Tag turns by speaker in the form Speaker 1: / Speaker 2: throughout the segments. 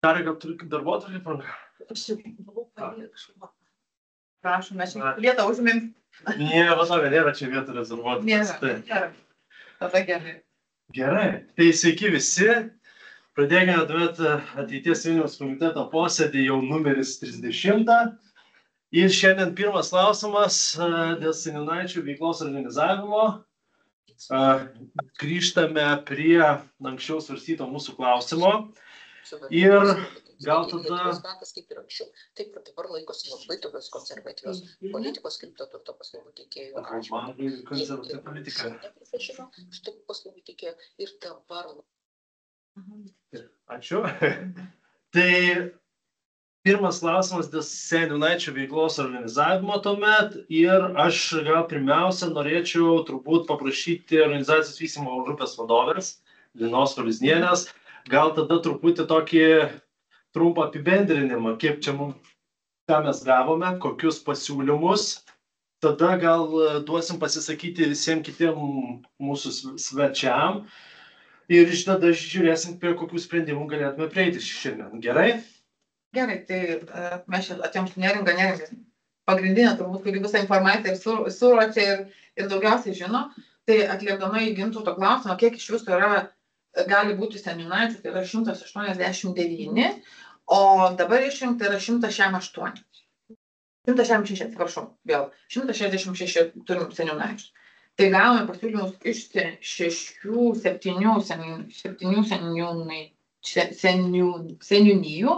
Speaker 1: Dar gal turi darbuotojų, Franka?
Speaker 2: Aš jau buvau pamiršus. Prašom, mes čia vietą užimėm.
Speaker 1: Nėra čia vietą rezervuoti.
Speaker 2: Nėra. Tada gerai.
Speaker 1: Gerai. Tai sveiki visi. Pradėkime tuomet ateities Vilniaus komiteto posėdį jau numeris 30. Ir šiandien pirmas klausimas dėl seniūnaičių veiklos organizavimo. Grįžtame prie anksčiau svarstyto mūsų klausimo. Ir gal tada...
Speaker 3: Kaip ir anksčiau. Taip, dabar laikosi labai tokios konservatyvios politikos kriptoturto paslaugų teikėjų.
Speaker 1: Konservatyvi politika.
Speaker 3: Šitų paslaugų teikėjų ir dabar.
Speaker 1: Ačiū. Tai pirmas klausimas dėl seniūnaičių veiklos organizavimo tuomet. Ir aš gal pirmiausia norėčiau turbūt paprašyti organizacijos vystymo grupės vadovės, Linos Koliznienės, gal tada truputį tokį trumpą apibendrinimą, kiek čia mums, ką mes gavome, kokius pasiūlymus. Tada gal duosim pasisakyti visiems kitiem mūsų svečiam. Ir iš tada žiūrėsim, prie kokių sprendimų galėtume prieiti šiandien. Gerai?
Speaker 2: Gerai, tai mes čia atėjom su Neringa. Pagrindinė turbūt, kuri visą informaciją ir suruočia ir daugiausiai žino, tai atliepdama į Gintauto klausimą, kiek iš viso gali būti seniūnaičių, tai yra 189, o dabar išrinkta yra 168. 166, atsiprašau, vėl. 166 turim seniūnaičius. Tai gavome pasiūlymus iš 6-7 seniūnijų.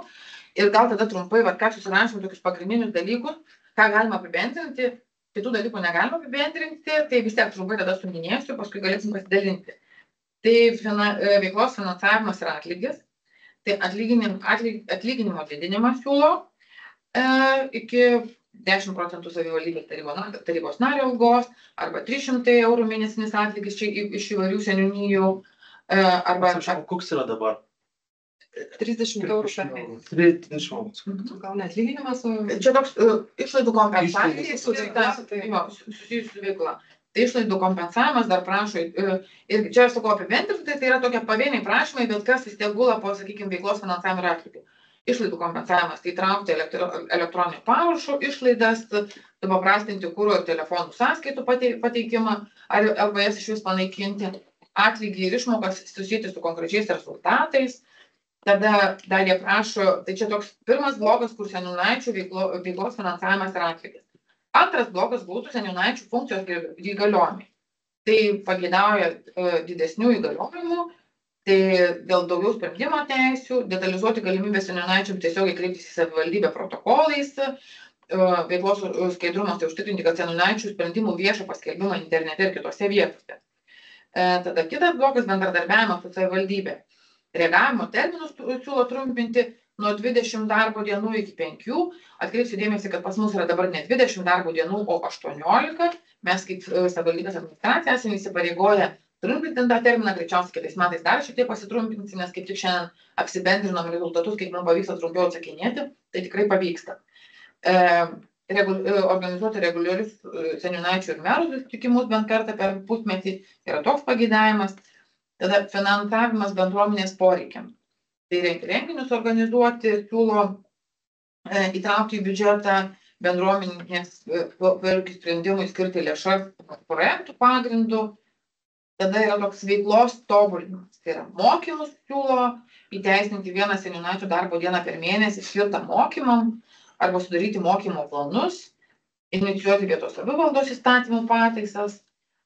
Speaker 2: Ir gal tada trumpai, ką susirašom tokius pagrindinius dalykus, ką galima apibendrinti, kitų dalykų negalima apibendrinti, tai vis tiek trumpai tada suminėsiu, paskui galėsim pasidalinti. Tai veiklos finansavimas yra atlygis, tai atlyginimo didinimą siūlo iki 10% savivaldybės tarybos nario algos, arba 300 eurų mėnesinis atlygis čia iš įvairių seniūnijų.
Speaker 1: Koks yra dabar?
Speaker 2: 30 eurų per mėnesį.
Speaker 1: 30 eurų.
Speaker 2: Gal ne atlyginimas? Čia toks išlaidų kompensavimas susijusių su veikla. Tai išlaidų kompensavimas dar prašo, ir čia aš sakau apibendrinti, tai yra tokie pavieniai prašymai, bet kas vis tiek gula po, sakykime, veiklos finansavimo ir atlygį. Išlaidų kompensavimas, tai traukti elektroninių parašų išlaidas, paprastinti kuro ir telefonų sąskaitų pateikimą, arba jas iš vis panaikinti, atlygį ir išmokas susijęti su konkrečiais rezultatais. Tada dar jie prašo, tai čia toks pirmas blokas, kur seniūnaičių veiklos finansavimas ir atlygis. Antras blokas būtų seniūnaičių funkcijos įgaliojimai. Tai pageidauja didesnių įgaliojimų, tai dėl daugiau sprendimo teisių, detalizuoti galimybę seniūnaičiams tiesiogiai kreiptis į savivaldybę protokolais, veiklos skaidrumas, tai užtikrinti, kad seniūnaičių sprendimų viešo paskelbimą internete ir kitose vietose. Tada kitas blokas bendradarbiavimas su savivaldybė. Reagavimo terminus siūlo trumpinti nuo 20 darbo dienų iki 5. Atkreipsiu dėmesį, kad pas mus yra dabar ne 20 darbo dienų, o 18. Mes kaip savivaldybės administracija esame įsipareigoję trumpinti tą terminą, greičiausiai kitais metais dar šiek tiek pasitrumpinti, nes kaip tik šiandien apsibendrinom rezultatus, kaip mums pavyksta trumpiau atsakinėti, tai tikrai pavyksta. Organizuoti reguliarius seniūnaičių ir merų susitikimus bent kartą per pusmetį yra toks pageidavimas. Tada finansavimas bendruomenės poreikiams. Tai renginius organizuoti, siūlo įtraukti į biudžetą bendruomenės poreikių sprendimui skirti lėšas projektų pagrindų. Tada yra toks veiklos tobulinimas. Tai yra mokymus siūlo įteisinti vieną seniūnaičių darbo dieną per mėnesį skirtą mokymam arba sudaryti mokymo planus, inicijuoti vietos savivaldos įstatymų pataisas.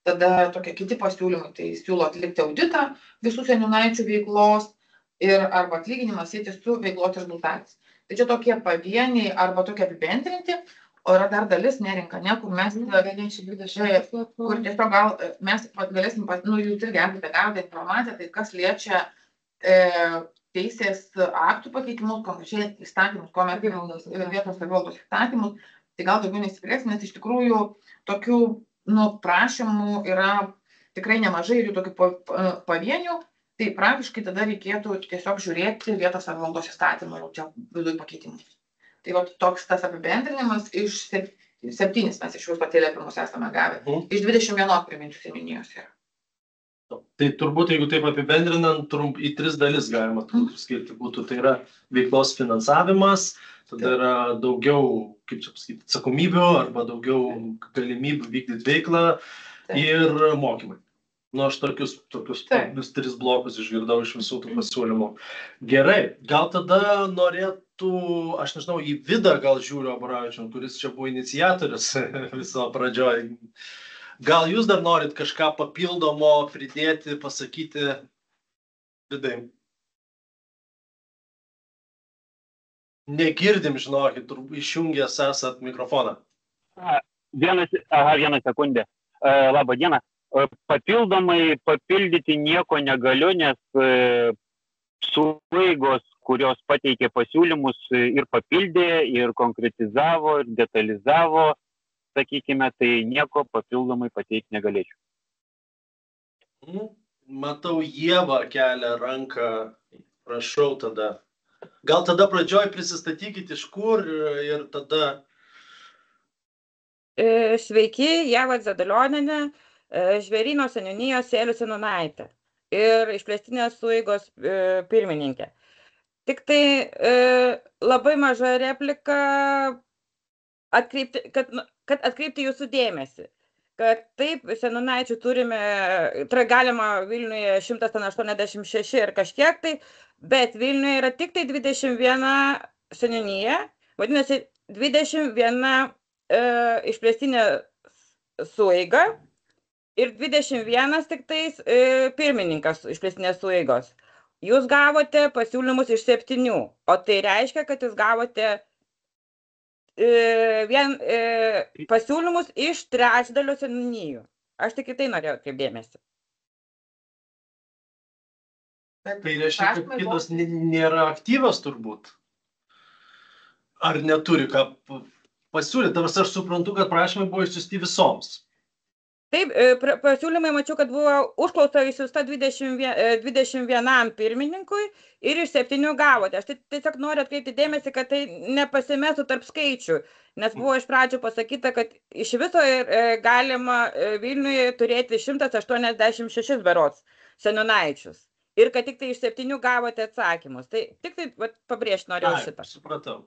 Speaker 2: Tada tokie kiti pasiūlymai, tai siūlo atlikti auditą visų seniūnaičių veiklos ir arba atlyginimas sieti su veiklos rezultatais. Tai čia tokie pavieniai arba tokie apibendrinti, o yra dar dalis Neringa, kur mes kur tiesiog gal mes galėsim, jūs irgi esate gavę informaciją, tai kas liečia teisės aktų pakeitimus, konkrečiai įstatymus, kuomet vietos savivaldos įstatymus, tai gal daugiau nesiplėsim, nes iš tikrųjų tokių prašymų yra tikrai nemažai ir jų tokių pavienių, tai praktiškai tada reikėtų tiesiog žiūrėti vietos savivaldos įstatymą ir čia viduje pakeitimus. Tai toks tas apibendrinimas iš 7 mes iš viso atėlėpimus esame gavę. Iš 21 priminčių seniūnijos yra.
Speaker 1: Tai turbūt, jeigu taip apibendrinant, į 3 dalis galima skirti būtų. Tai yra veiklos finansavimas, tada yra daugiau, kaip čia pasakyti, atsakomybių arba daugiau galimybių vykdyti veiklą ir mokymai. Nu, aš tokius 3 blokus išgirdau iš visų tų pasiūlymų. Gerai, gal tada norėtų, aš nežinau, į Vidą gal žiūriu Abaravičių, kuris čia buvo iniciatorius viso pradžioj. Gal jūs dar norit kažką papildomo pridėti, pasakyti, Vidai? Negirdim, žinokit, išjungęs esat mikrofoną.
Speaker 4: Vieną sekundę. Labą dieną. Papildomai papildyti nieko negaliu, nes sueigos, kurios pateikė pasiūlymus ir papildė, ir konkretizavo, ir detalizavo, sakykime, tai nieko papildomai pateikti negalėčiau.
Speaker 1: Matau, Ieva kelia ranką, prašau tada. Gal tada pradžioj prisistatykit iš kur ir tada...
Speaker 5: Sveiki, Ieva Zadalionienė, Žvėryno seniūnijos Sėlių seniūnaitė ir išplėstinės sueigos pirmininkė. Tik tai labai maža replika kad atkreipti jūsų dėmesį, kad taip, seniūnaičių turime, galima Vilniuje 186 ir kažkiek tai, bet Vilniuje yra tik tai 21 seniūnija, vadinasi 21 išplėstinė sueiga ir 21 tik tais pirmininkas išplėstinės sueigos. Jūs gavote pasiūlymus iš 7, o tai reiškia, kad jūs gavote pasiūlymus iš trečdalio seniūnijų. Aš tik į tai norėjau atkreipdėmėsi.
Speaker 1: Tai reiškia, kad kitos nėra aktyvios turbūt? Ar neturi ką pasiūlyti? Tavas aš suprantu, kad prašymai buvo išsiųsti visoms.
Speaker 5: Taip, pasiūlymai mačiau, kad buvo užklausa išsiųsta 21 pirmininkui ir iš 7 gavote. Aš tiesiog noriu atkreipti dėmesį, kad tai nepasimestų tarp skaičių, nes buvo iš pradžių pasakyta, kad iš viso galima Vilniuje turėti 186 berods seniūnaičius ir kad tik tai iš 7 gavote atsakymus. Tai tik tai pabrėžti norėjau šitą.
Speaker 1: Supratau.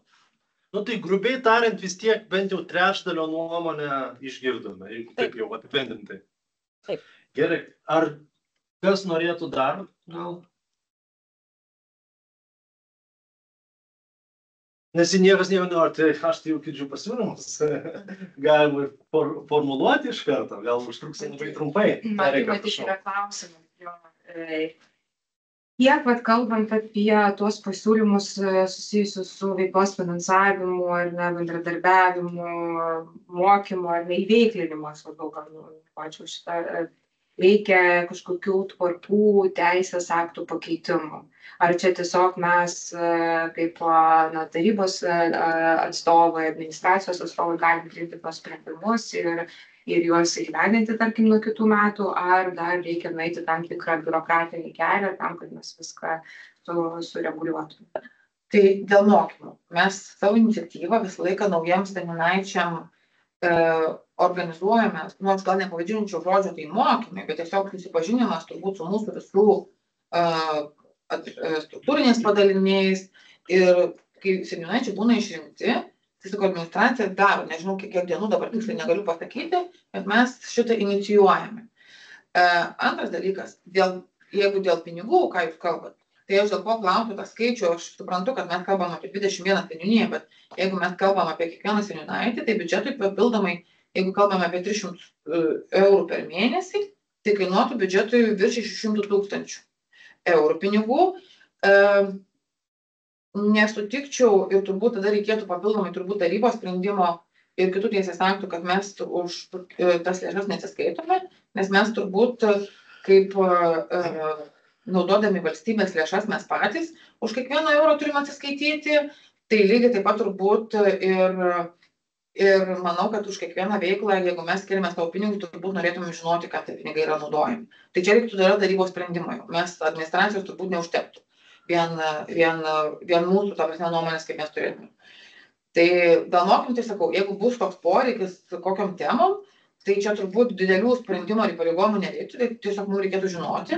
Speaker 1: Nu tai grubiai tariant, vis tiek bent jau trečdalio nuomonę išgirdome, jeigu taip jau apibendrintai.
Speaker 5: Taip.
Speaker 1: Gerai, ar kas norėtų dar? Gal? Nes niekas nežinau, tai aš tai jau girdžiu pasiūlymus. Galima formuluoti iš karto, gal užtruks labai trumpai.
Speaker 6: Matyti yra klausimai. Tiek, kalbant apie tuos pasiūlymus susijusius su veiklos finansavimu ar bendradarbiavimu, mokymu ar įveiklinimu, aš labiau pačiu šitą, reikia kažkokių tvarkų, teisės aktų pakeitimų. Ar čia tiesiog mes kaip tarybos atstovai, administracijos atstovai galim priimti tuos sprendimus ir juos įgyvendinti, tarkim, nuo kitų metų, ar dar reikia nueiti tam tikrą biurokratinį kelią tam, kad mes viską sureguliuotume.
Speaker 2: Tai dėl mokymų. Mes savo iniciatyvą visą laiką naujiems seniūnaičiam organizuojame, aš gal nepavadinčiau žodžio tai mokymai, bet tiesiog susipažinimas turbūt su mūsų visų struktūriniais padaliniais ir kai seniūnaičiai būna išrinkti, tiesiog administracija daro, nežinau kiek dienų dabar tiksliai negaliu pasakyti, bet mes šitą inicijuojame. Antras dalykas, jeigu dėl pinigų, ką jūs kalbat, tai aš dėl ko klausiu tą skaičių, aš suprantu, kad mes kalbam apie 21 seniūniją, bet jeigu mes kalbam apie kiekvieną seniūnaitį, tai biudžetui papildomai, jeigu kalbam apie 300 eurų per mėnesį, tai kainuotų biudžetui virš 600 000 eurų pinigų. Nesutikčiau ir turbūt tada reikėtų papildomai tarybos sprendimo ir kitų teisės aktų, kad mes už tas lėšas nesiskaitome, nes mes turbūt kaip naudodami valstybės lėšas mes patys už kiekvieną eurą turime atsiskaityti, tai lygiai taip pat turbūt ir manau, kad už kiekvieną veiklą, jeigu mes skiriame savo pinigus, turbūt norėtume žinoti, kad tie pinigai yra naudojami. Tai čia reiktų dar tarybos sprendimo, mes administracijos turbūt neužtektų. Vien mūsų nuomonės, kaip mes turėtume. Tai dėl mokymų, tai sakau, jeigu bus toks poreikis kokiam temom, Tai čia turbūt didelių sprendimo ir įpareigojimų nereiktų, tai tiesiog mums reikėtų žinoti,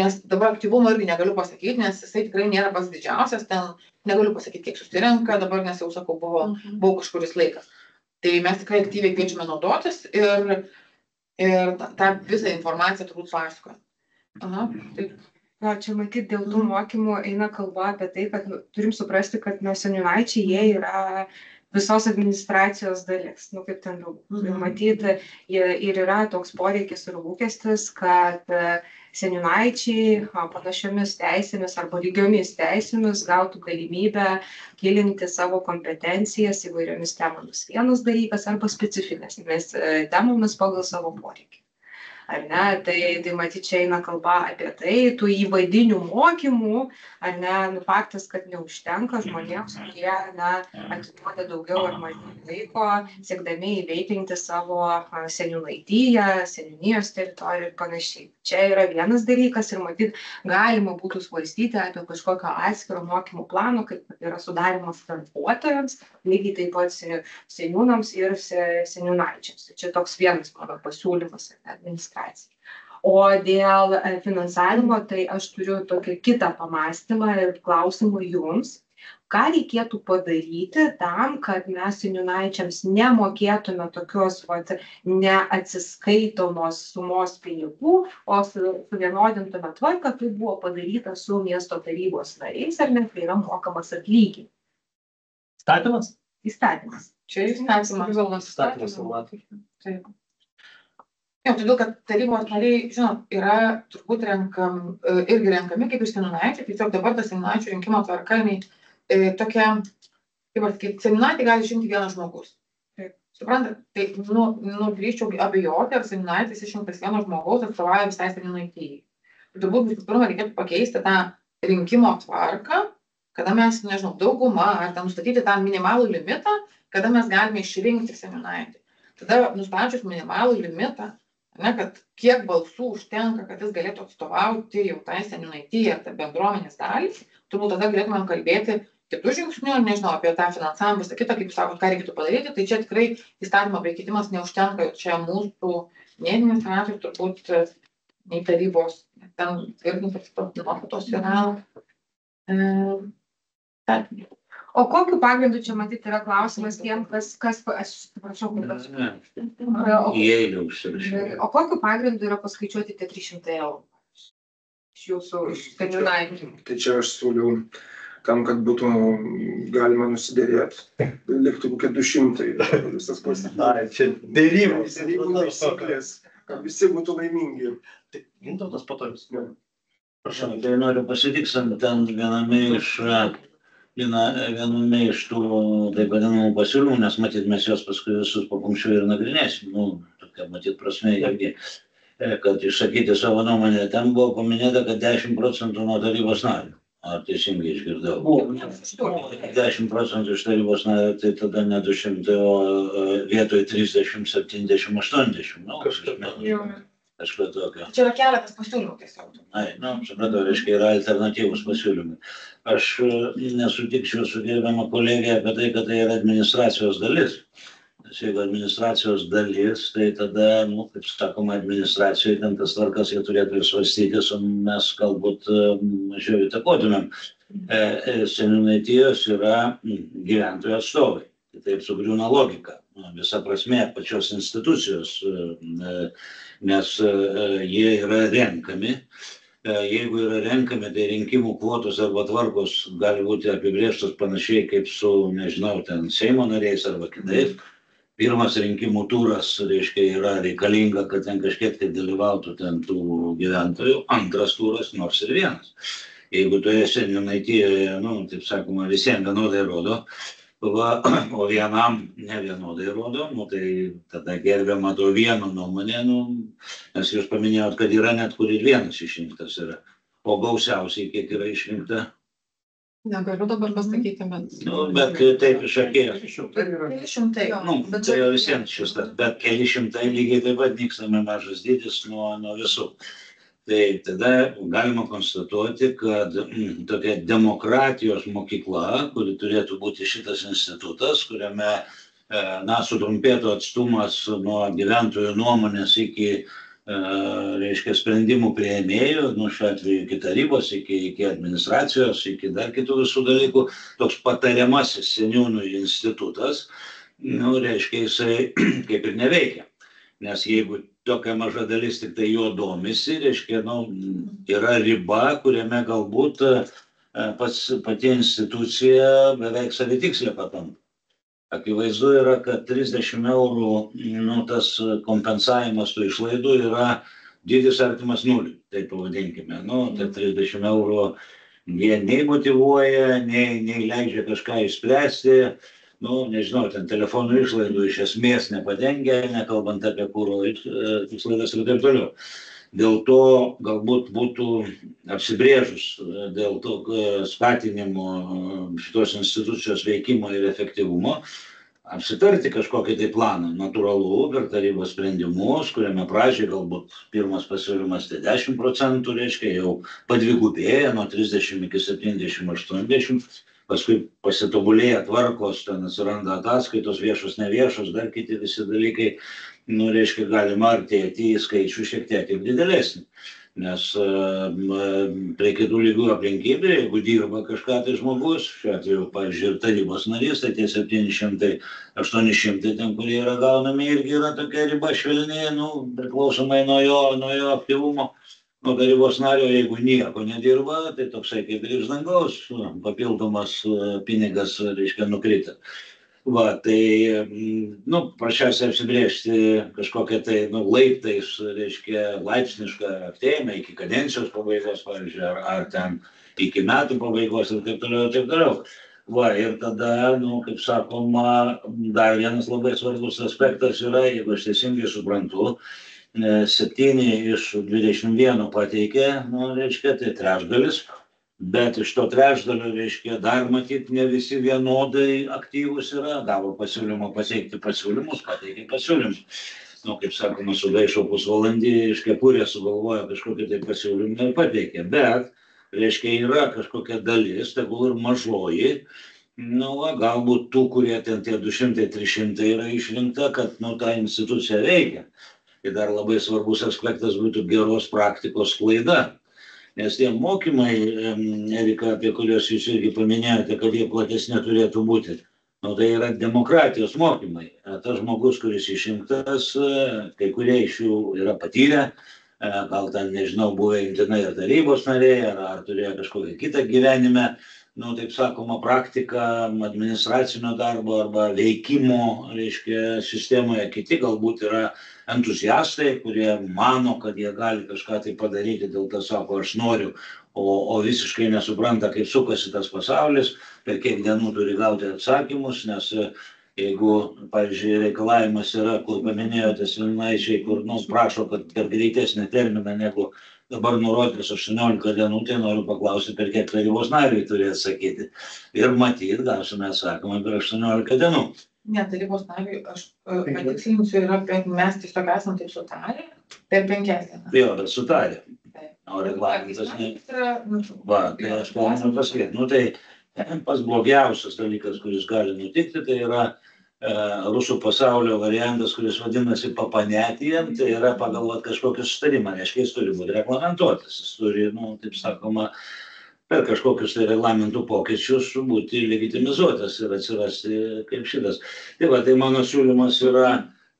Speaker 2: nes dabar aktyvumo irgi negaliu pasakyti, nes jisai tikrai nėra pats didžiausias, ten negaliu pasakyti, kiek susirenka, dabar nes jau sakau, buvo kažkuris laikas. Tai mes tikrai aktyviai kviečiame naudotis ir tą visą informaciją turbūt pasakoja. Aha, taip.
Speaker 6: Čia matyti dėl tų mokymų eina kalba apie tai, kad turim suprasti, kad seniūnaičiai jie yra visos administracijos dalis, kaip ten daug. Matyti, ir yra toks poreikis ir lūkestis, kad seniūnaičiai panašiomis teisėmis arba lygiomis teisėmis gautų galimybę gilinti savo kompetencijas įvairiomis temomis. Vienas dalykas arba specifinėmis temomis pagal savo poreikį. Ar ne, tai matyt, čia eina kalba apie tai, tų įvadinių mokymų, ar ne, faktas, kad neužtenka žmonėms, kurie, atiduoda daugiau ar mažiau laiko, siekdami įveiklinti savo seniūnaityje, seniūnijos teritoriją ir panašiai. Čia yra vienas dalykas ir matyt, galima būtų svarstyti apie kažkokio atskiro mokymų plano, kaip yra sudarimas darbuotojams, lygiai taip pat seniūnams ir seniūnaičiams. Čia toks vienas mano pasiūlymas administracijai. O dėl finansavimo, tai aš turiu tokį kitą pamąstymą ir klausimą jums. Ką reikėtų padaryti tam, kad mes seniūnaičiams nemokėtume tokios neatsiskaitomos sumos pinigų, o suvienodintume tvarką, kaip buvo padaryta su miesto tarybos nariais, ar ne, kai yra mokamas atlyginimas.
Speaker 1: Įstatymas?
Speaker 6: Įstatymas.
Speaker 2: Čia įstatymas.
Speaker 1: Įstatymas numato.
Speaker 2: Taip. Jau, todėl, kad tarybos nariai, žinot, yra turbūt irgi renkami kaip ir seniūnaičiai, tiesiog dabar tas seniūnaičių rinkimo tvarka, tokia, kaip pasakyti, seniūnaitį gali išrinkti vienas žmogus. Suprantat, tai drįsčiau abejoti, ar seniūnaitis išrinktas vienas žmogaus atstovauja visai seniūnaitijai. Turbūt visų pirma reikėtų pakeisti tą rinkimo tvarką, kada mes, nežinau, dauguma, ar ten nustatyti tą minimalų limitą, kada mes galime išrinkti seniūnaitį. Tada nustačius minimalų limitą, kad kiek balsų užtenka, kad jis galėtų atstovauti jau tai seniūnaitijai ar tą bendruomenės dalį, turbūt tada galėtumėm kalbėti kitų žingsnių, nežinau, apie tą finansavimą, visą kitą, kaip jūs sakot, ką reikėtų padaryti, tai čia tikrai įstatymo pakeitimas neužtenka, čia mūsų nei administracijos, turbūt nei tarybos, ten tvirtintos nuostatos yra.
Speaker 6: O kokiu pagrindu čia matyti yra klausimas tiem, kas aš atsiprašau, o kokiu pagrindu yra paskaičiuoti tie 300 eurų iš jūsų seniūnaičių?
Speaker 7: Tai čia aš siūliau tam, kad būtų galima nusidėrėti, liktų kokie 200 visas pasitikėjimas.
Speaker 1: Čia dėrybos.
Speaker 7: Taisyklės, kad visi būtų laimingi.
Speaker 1: Gintautas Patolis.
Speaker 8: Prašau, tai noriu pasitikslinti ten viename iš tų taip vadinamų pasiūlymų, nes matyt mes juos paskui visus papunkčiui ir nagrinėsim. Tokia matyt prasme irgi, kad išsakyti savo nuomonę. Ten buvo paminėta, kad 10% nuo tarybos narių. Ar teisingai išgirdau? 10% iš tarybos narių, tai tada ne 200, o vietoj 30, 70, 80. Kažką tokio.
Speaker 2: Čia yra keletas pasiūlymų tiesiog.
Speaker 8: Supratau, reiškia, yra alternatyvus pasiūlymai. Aš nesutikčiau su gerbiama kolegė apie tai, kad tai yra administracijos dalis. Nes jeigu administracijos dalis, tai tada, kaip sakoma, administracijoje ten tas tvarkas jie turėtų ir svarstytis, o mes galbūt mažiau įtakotumėm. Seniūnaitijos yra gyventojų atstovai. Taip sugriūna logika, visa prasmė pačios institucijos, nes jie yra renkami. Jeigu yra renkami, tai rinkimų kvotos arba tvarkos gali būti apibrėžtos panašiai kaip su, nežinau, ten Seimo nariais arba kitaip. Pirmas rinkimų turas, reiškia, yra reikalinga, kad ten kažkiek tai dalyvautų ten tų gyventojų. Antras turas, nors ir vienas. Jeigu toje seniūnaitijoje, taip sakoma, visiems vienodai rodo, o vienam ne vienodai rodo, tai tada gerbiama to vieno nuomonė, nes jūs paminėjot, kad yra net kur ir vienas išrinktas yra. O gausiausiai kiek yra išrinkta?
Speaker 2: Negaliu dabar pasakyti, bet...
Speaker 8: Bet taip iš akies.
Speaker 2: Keli šimtai.
Speaker 8: Tai jau visiems šis tas, bet keli šimtai lygiai taip pat nykstame mažas dydis nuo visų. Tai tada galima konstatuoti, kad tokia demokratijos mokykla, kuri turėtų būti šitas institutas, kuriame sutrumpėtų atstumas nuo gyventojų nuomonės iki reiškia sprendimų priėmėjų, šiuo atveju iki tarybos, iki administracijos, iki dar kitų visų dalykų, toks patariamasis seniūnų institutas, reiškia, jisai kaip ir neveikia. Nes jeigu tokia maža dalis tik tai jo domisi, reiškia, yra riba, kuriame galbūt pati institucija beveik savitikslė patampa. Akivaizdu yra, kad 30 eurų tas kompensavimas tų išlaidų yra dydis artimas nuliui, taip pavadinkime. Tai 30 eurų jie nei motyvuoja, nei leidžia kažką išspręsti. Nežinau, ten telefonų išlaidų iš esmės nepadengia, nekalbant apie kuro išlaidas ir taip toliau. Dėl to galbūt būtų apsibrėžus dėl to skatinimo šitos institucijos veikimo ir efektyvumo, apsitarti kažkokį tai planą, natūralu, per tarybos sprendimus, kuriame pradžiai galbūt pirmas pasiūlymas tai 10%, reiškia jau padvigubėja nuo 30 iki 70-80%, paskui pasitobulėja tvarkos, ten atsiranda ataskaitos, viešos, neviešos, dar kiti visi dalykai, reiškia, galima artėti į skaičių šiek tiek ir didelesnį. Nes prie kitų lygių aplinkybių, jeigu dirba kažką tai žmogus, šiuo atveju, pavyzdžiui, ir tarybos narys, tai tie 700-800, ten, kurie yra gaunami, irgi yra tokia riba švelnė, priklausomai nuo jo aktyvumo. Nuo tarybos nario, jeigu nieko nedirba, tai toksai kaip ir iš dangaus papildomas pinigas, reiškia, nukrita. Tai, prašiausiai apsibrėžti kažkokią tai, laiptais, reiškia, laipsnišką artėjimą iki kadencijos pabaigos, pavyzdžiui, ar ten iki metų pabaigos ir taip toliau, ir taip toliau. Ir tada, kaip sakoma, dar vienas labai svarbus aspektas yra, jeigu aš teisingai suprantu, 7 iš 21 pateikė, reiškia, tai trečdalis. Bet iš to trečdalio, reiškia, dar matyt ne visi vienodai aktyvūs yra, gavo pasiūlymą pateikti pasiūlymus, pateikė pasiūlymus. Kaip sakoma, sugaišo pusvalandį, iš kepurės sugalvojo kažkokį tai pasiūlymą ir pateikė. Bet, reiškia, yra kažkokia dalis, tegul ir mažoji, galbūt tų, kurie ten tie 200-300 yra išrinkta, kad ta institucija veikia. Ir dar labai svarbus aspektas būtų geros praktikos klaida. Nes tie mokymai, Erika, apie kuriuos jūs irgi paminėjote, kad jie platesnė turėtų būti, tai yra demokratijos mokymai. Tas žmogus, kuris išrinktas, kai kurie iš jų yra patyrę, gal ten, nežinau, buvę imtinai ir tarybos nariai, ar turėjo kažkokią kitą gyvenime, taip sakoma, praktiką administracinio darbo arba veikimo, reiškia, sistemoje. Kiti galbūt yra entuziastai, kurie mano, kad jie gali kažką tai padaryti, dėl to sako, aš noriu, o visiškai nesupranta, kaip sukasi tas pasaulis, per kiek dienų turi gauti atsakymus, nes jeigu, pavyzdžiui, reikalavimas yra, kur paminėjote Svilnaičiai, kur prašo, kad per greitesnį terminą negu dabar nurodytas 18 dienų, tai noriu paklausyti, per kiek tarybos nariai turi atsakyti. Ir matyt, gausime atsakymą per 18 dienų.
Speaker 2: Ne, tarybos nariui, aš patikslinsiu, mes tiesiog esam taip sutarę per 5 dienas.
Speaker 8: Jo, bet sutarė. O reglamentas ne. Tai aš galime pasakyti. Tai pas blogiausias dalykas, kuris gali nutikti, tai yra rusų pasaulio variantas, kuris vadinasi papanetijam, tai yra pagal kažkokį sustarimą, reiškia, jis turi būti reglamentuotas, jis turi, taip sakoma, per kažkokius tai reglamentų pokyčius būti legitimizuotas ir atsirasti kaip šitas. Tai mano siūlymas yra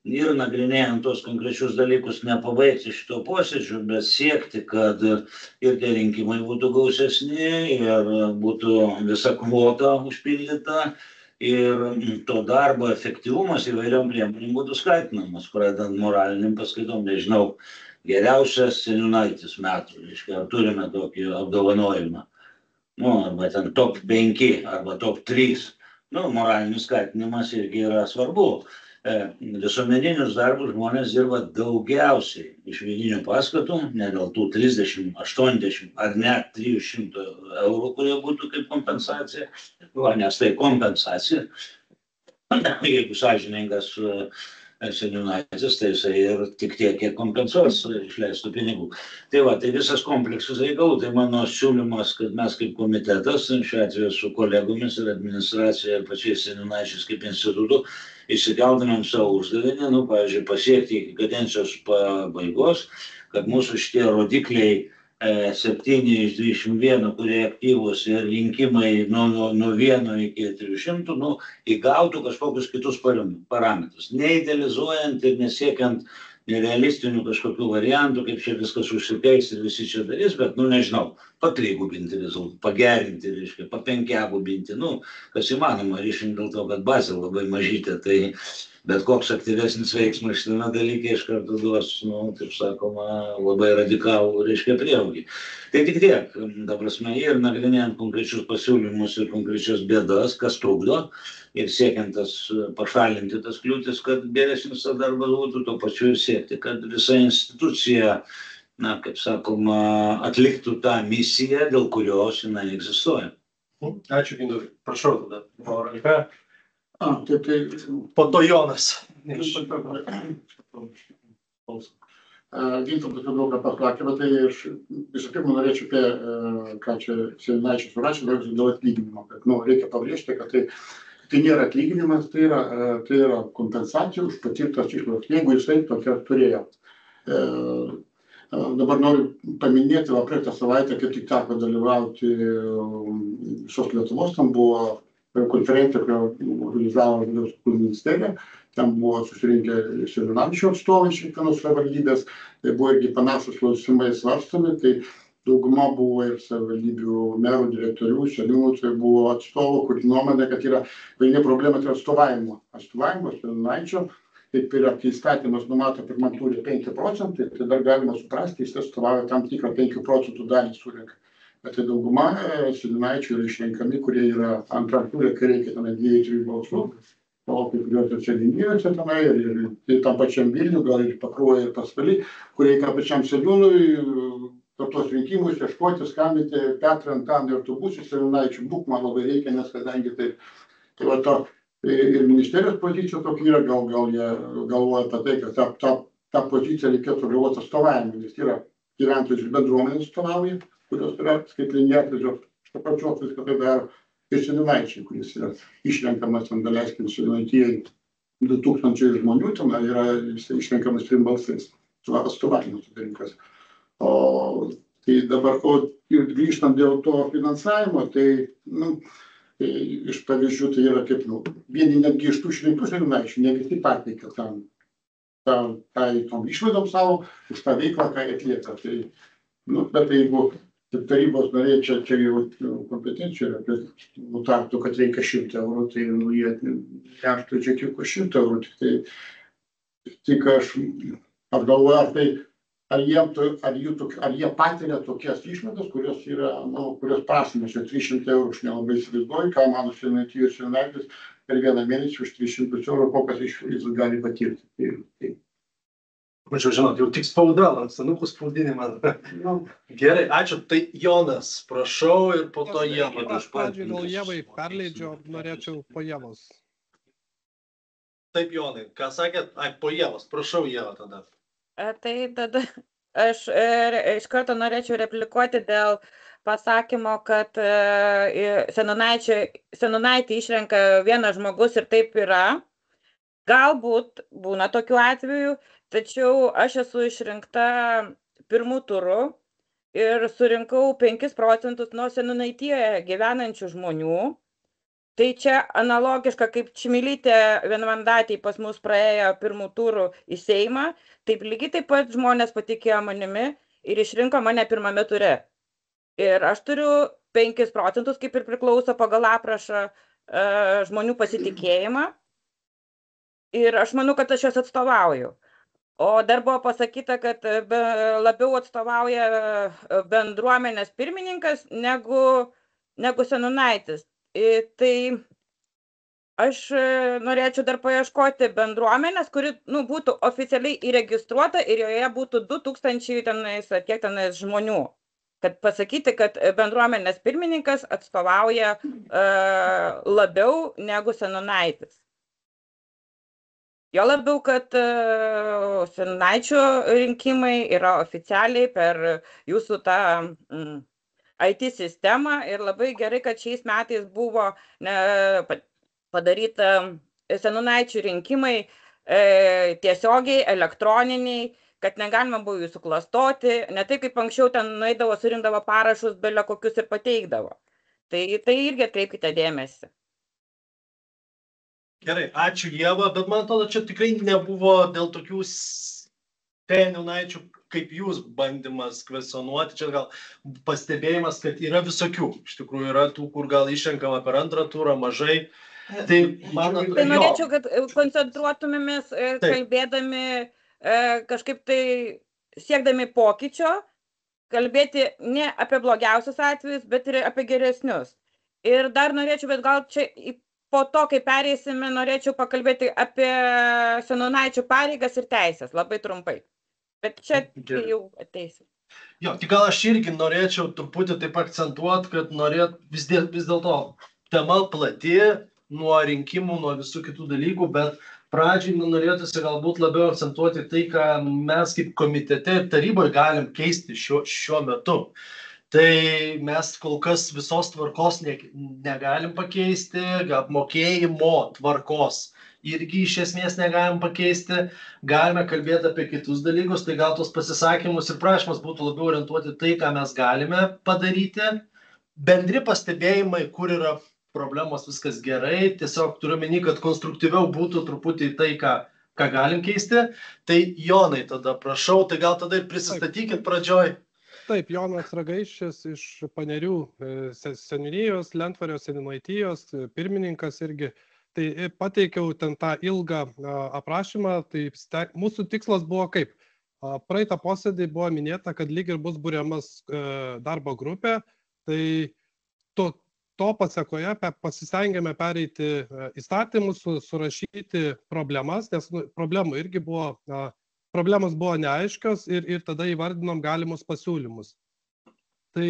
Speaker 8: ir nagrinėjant tos konkrečius dalykus nepabaigti šito posėdžio, bet siekti, kad ir tie rinkimai būtų gausesni, ir būtų visa kvota užpildyta, ir to darbo efektyvumas įvairiom priemonėm būtų skatinamas, pradedant moraliniam paskaitom, nežinau, geriausias seniūnaitis metų, reiškia, turime tokį apdovanojimą. Arba ten top 5 arba top 3. Moralinis skatinimas irgi yra svarbu. Visuomeninius darbus žmonės dirba daugiausiai iš vidinių paskatų, ne dėl tų 30, 80 ar net 300 eurų, kurie būtų kaip kompensacija, nes tai kompensacija. Jeigu sąžiningas seniūnaitis, tai jisai ir tik tiek, kiek kompensuos išleistų pinigų. Tai visas kompleksas reikalų. Tai mano siūlymas, kad mes kaip komitetas, šiuo atveju su kolegomis ir administracija ir pačiais seniūnaičiais kaip institutų, įsikeltumėm savo uždavinį, pavyzdžiui, pasiekti iki kadencijos pabaigos, kad mūsų šitie rodikliai 7 iš 21, kurie aktyvūs ir rinkimai nuo 1 iki 300, įgautų kažkokius kitus parametrus. Neidealizuojant ir nesiekiant nerealistinių kažkokių variantų, kaip čia viskas užsiteiks ir visi čia darys, bet, nežinau, patrigubinti rezultatą, pagerinti, reiškia, papenkiagubinti, kas įmanoma, ryšim dėl to, kad bazė labai mažytė, tai bet koks aktyvesnis veiksmas šitame dalyke iš karto duos, taip sakoma, labai radikalų, reiškia, prieaugį. Tai tik tiek, ta prasme, ir nagrinėjant konkrečius pasiūlymus ir konkrečias bėdas, kas trukdo, ir siekiant pašalinti tas kliūtis, kad geresnis darbas būtų, tuo pačiu ir siekti, kad visa institucija, kaip sakoma, atliktų tą misiją, dėl kurios jinai egzistuoja.
Speaker 1: Ačiū, Gintautai. Prašau tada. Ranka.
Speaker 9: Po
Speaker 1: to Jonas.
Speaker 9: Gintautas daug ką pasakė, bet tai aš visų pirma norėčiau apie, ką čia seniūnaičiai surašė, dėl atlyginimo. Reikia pabrėžti, kad tai nėra atlyginimas, tai yra kompensacija už patirtas išlaidas, jeigu jisai tokia turėjo. Dabar noriu paminėti, praeitą savaitę, kaip tik teko dalyvauti visos Lietuvos, tam buvo konferencija, kurią organizavo Vidaus reikalų ministerija, ten buvo susirinkę seniūnaičių atstovai iš kiekvienos savivaldybės, tai buvo irgi panašūs klausimai svarstomi, tai dauguma buvo ir savivaldybių merų, direktorių, seniūnų, tai buvo atstovų, kur nuomonė, kad yra pagrindinė problema, tai atstovavimo seniūnaičio, kaip ir įstatymas numato, kad man turi 5%, tai dar galima suprasti, jis atstovauja tam tikrą 5% dalį surenka. Bet tai dauguma seniūnaičių yra išrenkami, kurie yra antrą turę, kai reikia tenai 2-3 balsų, o kai kuriuose seniūnijose tenai ir tam pačiam Vilniui, gal ir Pakruojyje ir Pasvaly, kur reikia pačiam seniūnui per tuos rinkimus ieškoti, skambinti Petrą, Antaną ir tu būsi seniūnaičių, būk man labai reikia, nes kadangi tai va to ir ministerijos pozicija tokia yra, gal jie galvoja apie tai, kad tą poziciją reikėtų galvoti atstovavimą, nes yra gyventojų ir bendruomenės atstovauja, kurios yra skaitlinėtis, pačios viską tai daro ir seniūnaičiai, kuris yra išrenkamas, daleiskim, seniūnaitijai 2000 žmonių, ten yra išrenkamas 3 balsais, atstovavimas dalykas. O tai dabar, grįžtant dėl to finansavimo, tai iš pavyzdžių tai yra kaip, vieni netgi iš tų išrinktų seniūnaičių, ne visi pateikia tom išlaidom savo už tą veiklą, ką jie atlieka. Bet jeigu tarybos nariai čia jau kompetencijų yra, bet nutartų, kad reikia 100 eurų, tai jie neštų čia kiek 100 eurų. Tik aš apgalvoju, ar jie patiria tokias išlaidas, kurios yra, kurios prašomos, 300 eurų, aš nelabai įsivaizduoju, ką mano seniūnaitijų ir seniūnaitis per vieną mėnesį už 300 eurų, kokias išlaidas gali patirti.
Speaker 1: Mačiau, žinot, jau tik spauda, lankstinukų spaudinimą. Gerai, ačiū. Tai Jonas, prašau, ir po to Ieva.
Speaker 10: Aš pradžiui gal Ievai perleidžiu, norėčiau po Ievos.
Speaker 1: Taip, Jonai, ką sakėt? Po Ievos, prašau Ieva tada.
Speaker 5: Tai tada aš iš karto norėčiau replikuoti dėl pasakymo, kad seniūnaitį išrenka vienas žmogus ir taip yra. Galbūt būna tokių atvejų, tačiau aš esu išrinkta pirmų turų ir surinkau 5% nuo seniūnaitijoje gyvenančių žmonių. Tai čia analogiška, kaip Čmilytė vienmandatėj pas mus praėjo pirmų turų į Seimą, taip lygiai taip pat žmonės patikėjo manimi ir išrinko mane pirmame ture. Ir aš turiu 5%, kaip ir priklauso pagal aprašą žmonių pasitikėjimą. Ir aš manau, kad aš juos atstovauju. O dar buvo pasakyta, kad labiau atstovauja bendruomenės pirmininkas negu seniūnaitis. Tai aš norėčiau dar paieškoti bendruomenės, kuri būtų oficialiai įregistruota ir joje būtų 2000 kiek tenais žmonių. Kad pasakyti, kad bendruomenės pirmininkas atstovauja labiau negu seniūnaitis. Jo labiau, kad seniūnaičių rinkimai yra oficialiai per jūsų tą IT sistemą ir labai gerai, kad šiais metais buvo padaryta seniūnaičių rinkimai tiesiogiai, elektroniniai, kad negalima buvo jų suklastoti, ne tai kaip anksčiau ten nueidavo, surinkdavo parašus, belė kokius ir pateikdavo. Tai irgi atkreipkite dėmesį.
Speaker 1: Gerai, ačiū Ieva, bet man atrodo, čia tikrai nebuvo dėl tokių seniūnaičių kaip jūs bandymas kvesionuoti, čia gal pastebėjimas, kad yra visokių. Iš tikrųjų yra tų, kur gal išrenkama per antrą turą mažai. Tai
Speaker 5: norėčiau, kad koncentruotumėmės kalbėdami kažkaip tai siekdami pokyčio, kalbėti ne apie blogiausius atvejus, bet ir apie geresnius. Ir dar norėčiau, bet gal čia po to, kai pereisime, norėčiau pakalbėti apie seniūnaičių pareigas ir teisės, labai trumpai. Bet čia jau ateisiu.
Speaker 1: Jo, tai gal aš irgi norėčiau truputį taip akcentuoti, kad vis dėlto tema plati nuo rinkimų, nuo visų kitų dalykų, bet pradžiai norėtųsi galbūt labiau akcentuoti tai, ką mes kaip komitete ir taryboje galim keisti šiuo metu. Tai mes kol kas visos tvarkos negalim pakeisti, apmokėjimo tvarkos irgi iš esmės negalim pakeisti, galime kalbėti apie kitus dalykus, tai gal tos pasisakymus ir prašymas būtų labiau orientuoti tai, ką mes galime padaryti. Bendri pastebėjimai, kur yra problemos, viskas gerai, tiesiog turiu omeny, kad konstruktyviau būtų truputį tai, ką galim keisti. Tai Jonai tada prašau, tai gal tada ir prisistatykit pradžioj.
Speaker 10: Taip, Jonas Ragaišis iš Panerių seniūnijos, Lentvario seniūnaitijos, pirmininkas irgi. Tai pateikiau ten tą ilgą aprašymą, tai mūsų tikslas buvo kaip. Praeitą posėdį buvo minėta, kad lyg ir bus buriamas darbo grupė, tai to pasekoje pasistengėme pereiti įstatymus, surašyti problemas, nes problemų irgi buvo, problemos buvo neaiškios ir tada įvardinom galimus pasiūlymus. Tai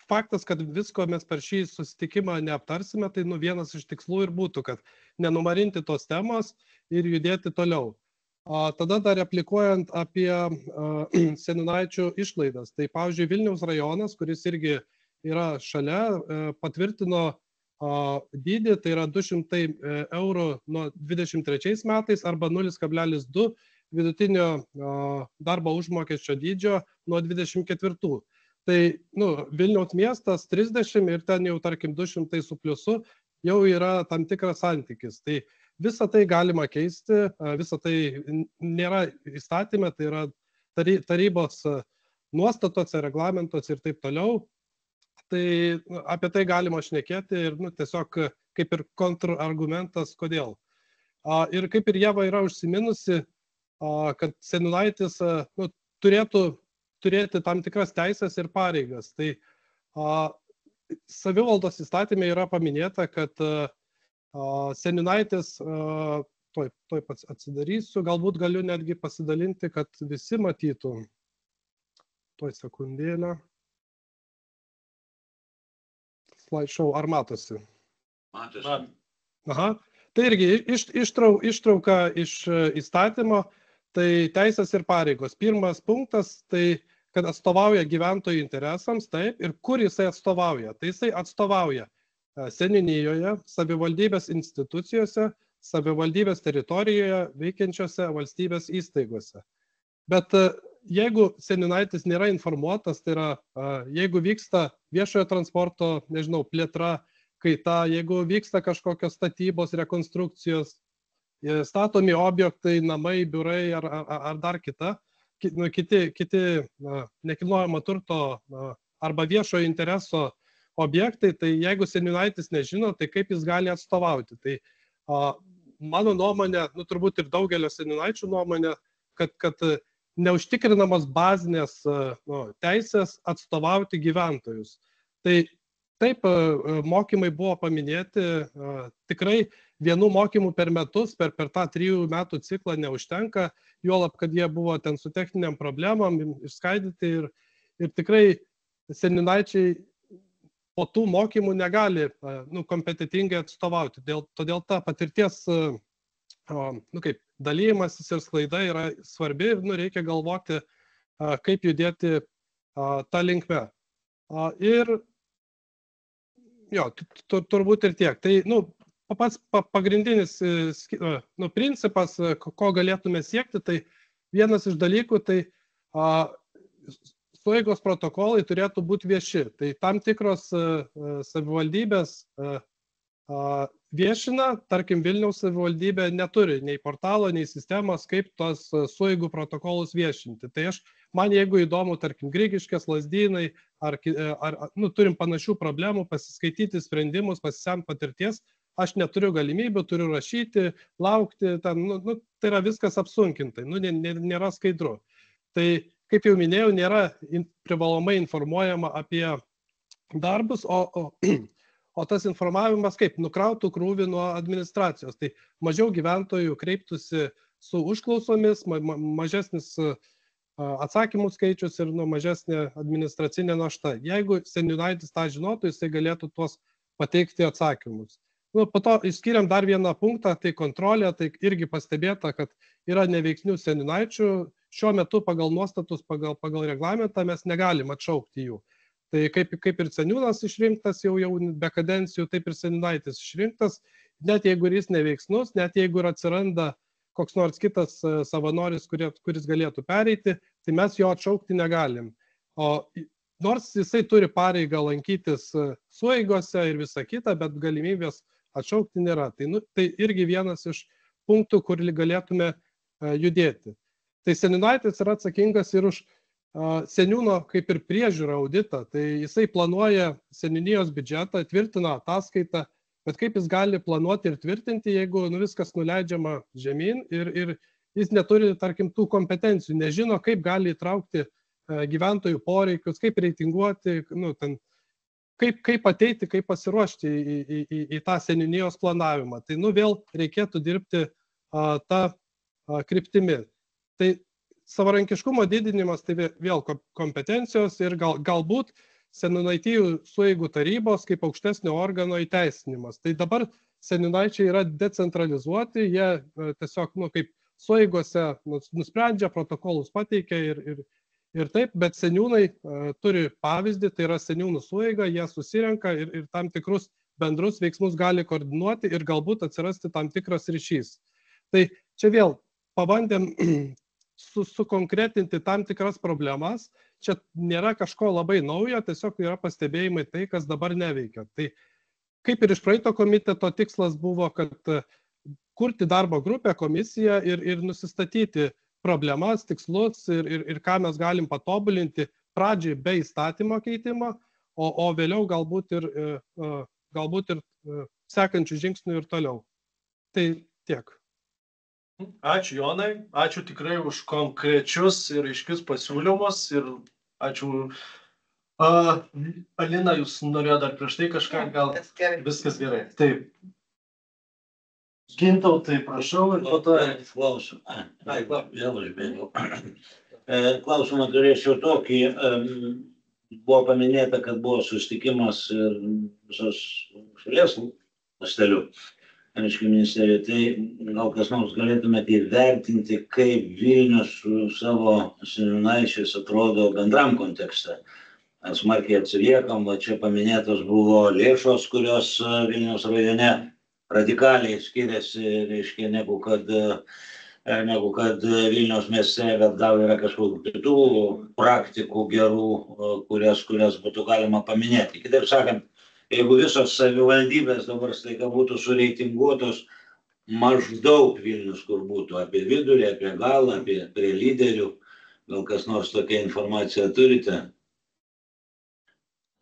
Speaker 10: faktas, kad visko mes per šį susitikimą neaptarsime, tai vienas iš tikslų ir būtų, kad nenumarinti tos temos ir judėti toliau. Tada dar replikuojant apie seniūnaičių išlaidas. Tai pavyzdžiui, Vilniaus rajonas, kuris irgi yra šalia, patvirtino dydį, tai yra 200 eurų nuo 23 metais arba 0,2 vidutinio darbo užmokesčio dydžio nuo 24. Tai Vilniaus miestas 30 ir ten jau tarkim 200 su pliusu jau yra tam tikras santykis. Tai visą tai galima keisti, visą tai nėra įstatyme, tai yra tarybos nuostatose, reglamentos ir taip toliau. Tai apie tai galima šnekėti ir tiesiog kaip ir kontrargumentas, kodėl. Ir kaip ir Ieva yra užsiminusi, kad seniūnaitis turėtų turėti tam tikras teisės ir pareigas. Tai savivaldos įstatyme yra paminėta, kad seniūnaitis, tuoj pats atsidarysiu, galbūt galiu netgi pasidalinti, kad visi matytų. Tuoj sekundėlę. Slideshow, ar matosi?
Speaker 8: Matosi.
Speaker 10: Aha. Tai irgi ištrauka iš įstatymo, tai teisės ir pareigos. Pirmas punktas, tai kad atstovauja gyventojų interesams, taip, ir kur jisai atstovauja. Tai jisai atstovauja seniūnijoje, savivaldybės institucijose, savivaldybės teritorijoje veikiančiose valstybės įstaigose. Bet jeigu seniūnaitis nėra informuotas, tai yra, jeigu vyksta viešojo transporto, plėtra, kaita, jeigu vyksta kažkokios statybos, rekonstrukcijos, statomi objektai, namai, biurai ar dar kiti nekilnojamo turto arba viešojo intereso objektai, tai jeigu seniūnaitis nežino, tai kaip jis gali atstovauti. Tai mano nuomonė, turbūt ir daugelio seniūnaičių nuomonė, kad neužtikrinamos bazinės teisės atstovauti gyventojus. Tai taip, mokymai buvo paminėti, tikrai vienų mokymų per metus, per tą 3 metų ciklą neužtenka, juolab, kad jie buvo ten su techniniam problemam išskaidyti ir tikrai seniūnaičiai po tų mokymų negali kompetitingai atstovauti. Todėl ta patirties kaip dalymasis ir sklaida yra svarbi ir reikia galvoti, kaip judėti tą linkmę. Ir jo, turbūt ir tiek. Tai, pats pagrindinis principas, ko galėtume siekti, tai vienas iš dalykų, tai sueigos protokolai turėtų būti vieši. Tai tam tikros savivaldybės viešina, tarkim, Vilniaus savivaldybė neturi nei portalo, nei sistemos, kaip tos sueigų protokolus viešinti. Tai man jeigu įdomu, tarkim, Grigiškės, Lazdynai, ar turim panašių problemų, pasiskaityti sprendimus, pasisemti patirties, aš neturiu galimybių, turiu rašyti, laukti, tai yra viskas apsunkintai, nėra skaidru. Tai, kaip jau minėjau, nėra privalomai informuojama apie darbus, o tas informavimas kaip nukrautų krūvį nuo administracijos. Tai mažiau gyventojų kreiptųsi su užklausomis, mažesnis atsakymų skaičius ir mažesnė administracinė našta. Jeigu seniūnaitis tą žinotų, jisai galėtų tuos pateikti atsakymus. Po to išskiriam dar vieną punktą, tai kontrolė, tai irgi pastebėta, kad yra neveiksnių seniūnaičių. Šiuo metu pagal nuostatus, pagal reglamentą mes negalim atšaukti jų. Tai kaip ir seniūnas išrinktas jau be kadencijų, taip ir seniūnaitis išrinktas, net jeigu jis neveiksnus, net jeigu ir atsiranda koks nors kitas savanoris, kuris galėtų pereiti, tai mes jo atšaukti negalim. Nors jisai turi pareigą lankytis sueigose ir visa kita, bet galimybės atšaukti nėra. Tai irgi vienas iš punktų, kur galėtume judėti. Tai seniūnaitis yra atsakingas ir už seniūno kaip ir priežiūrą auditą. Tai jisai planuoja seniūnijos biudžetą, tvirtina ataskaitą, bet kaip jis gali planuoti ir tvirtinti, jeigu viskas nuleidžiama žemyn ir jis neturi, tarkim, tų kompetencijų, nežino, kaip gali įtraukti gyventojų poreikius, kaip reitinguoti, kaip ateiti, kaip pasiruošti į tą seniūnijos planavimą. Tai vėl reikėtų dirbti tą kryptimi. Tai savarankiškumo didinimas, tai vėl kompetencijos ir galbūt seniūnaitijų sueigų tarybos kaip aukštesnio organo įteisinimas. Tai dabar seniūnaičiai yra decentralizuoti, jie tiesiog kaip sueigose nusprendžia, protokolus pateikia ir taip, bet seniūnai turi pavyzdį, tai yra seniūnų sueiga, jie susirenka ir tam tikrus bendrus veiksmus gali koordinuoti ir galbūt atsirasti tam tikras ryšys. Tai čia vėl pabandėm sukonkretinti tam tikras problemas, čia nėra kažko labai naujo, tiesiog yra pastebėjimai tai, kas dabar neveikia. Tai kaip ir iš praeito komiteto tikslas buvo, kad kurti darbo grupę, komisiją ir nusistatyti problemas, tikslus ir ką mes galim patobulinti pradžiai be įstatymo keitimo, o vėliau galbūt ir sekančių žingsnių ir toliau. Tai tiek.
Speaker 1: Ačiū Jonai, ačiū tikrai už konkrečius ir aiškius pasiūlymus ir ačiū. Alina, jūs norėjo dar prieš tai kažką, gal viskas gerai. Taip. Gintautai, prašau ir po to...
Speaker 8: Klausimą turėčiau tokį. Buvo paminėta, kad buvo susitikimas visos šalies masteliu. Aišku, ministerija, tai gal kas nors galėtumėte įvertinti, kaip Vilnius su savo seniūnaičiais atrodo bendram kontekste. Mes smarkiai atsiliekam, va čia paminėtos buvo lėšos, kurios Vilniaus rajone radikaliai skiriasi, reiškia, negu kad Vilniaus mieste, bet gal yra kažkokių kitų praktikų gerų, kurias būtų galima paminėti. Kitaip sakant, jeigu visos savivaldybės dabar staiga būtų sureitinguotos maždaug Vilnius, kur būtų apie vidurį, apie galą, prie lyderių, gal kas nors tokią informaciją turite?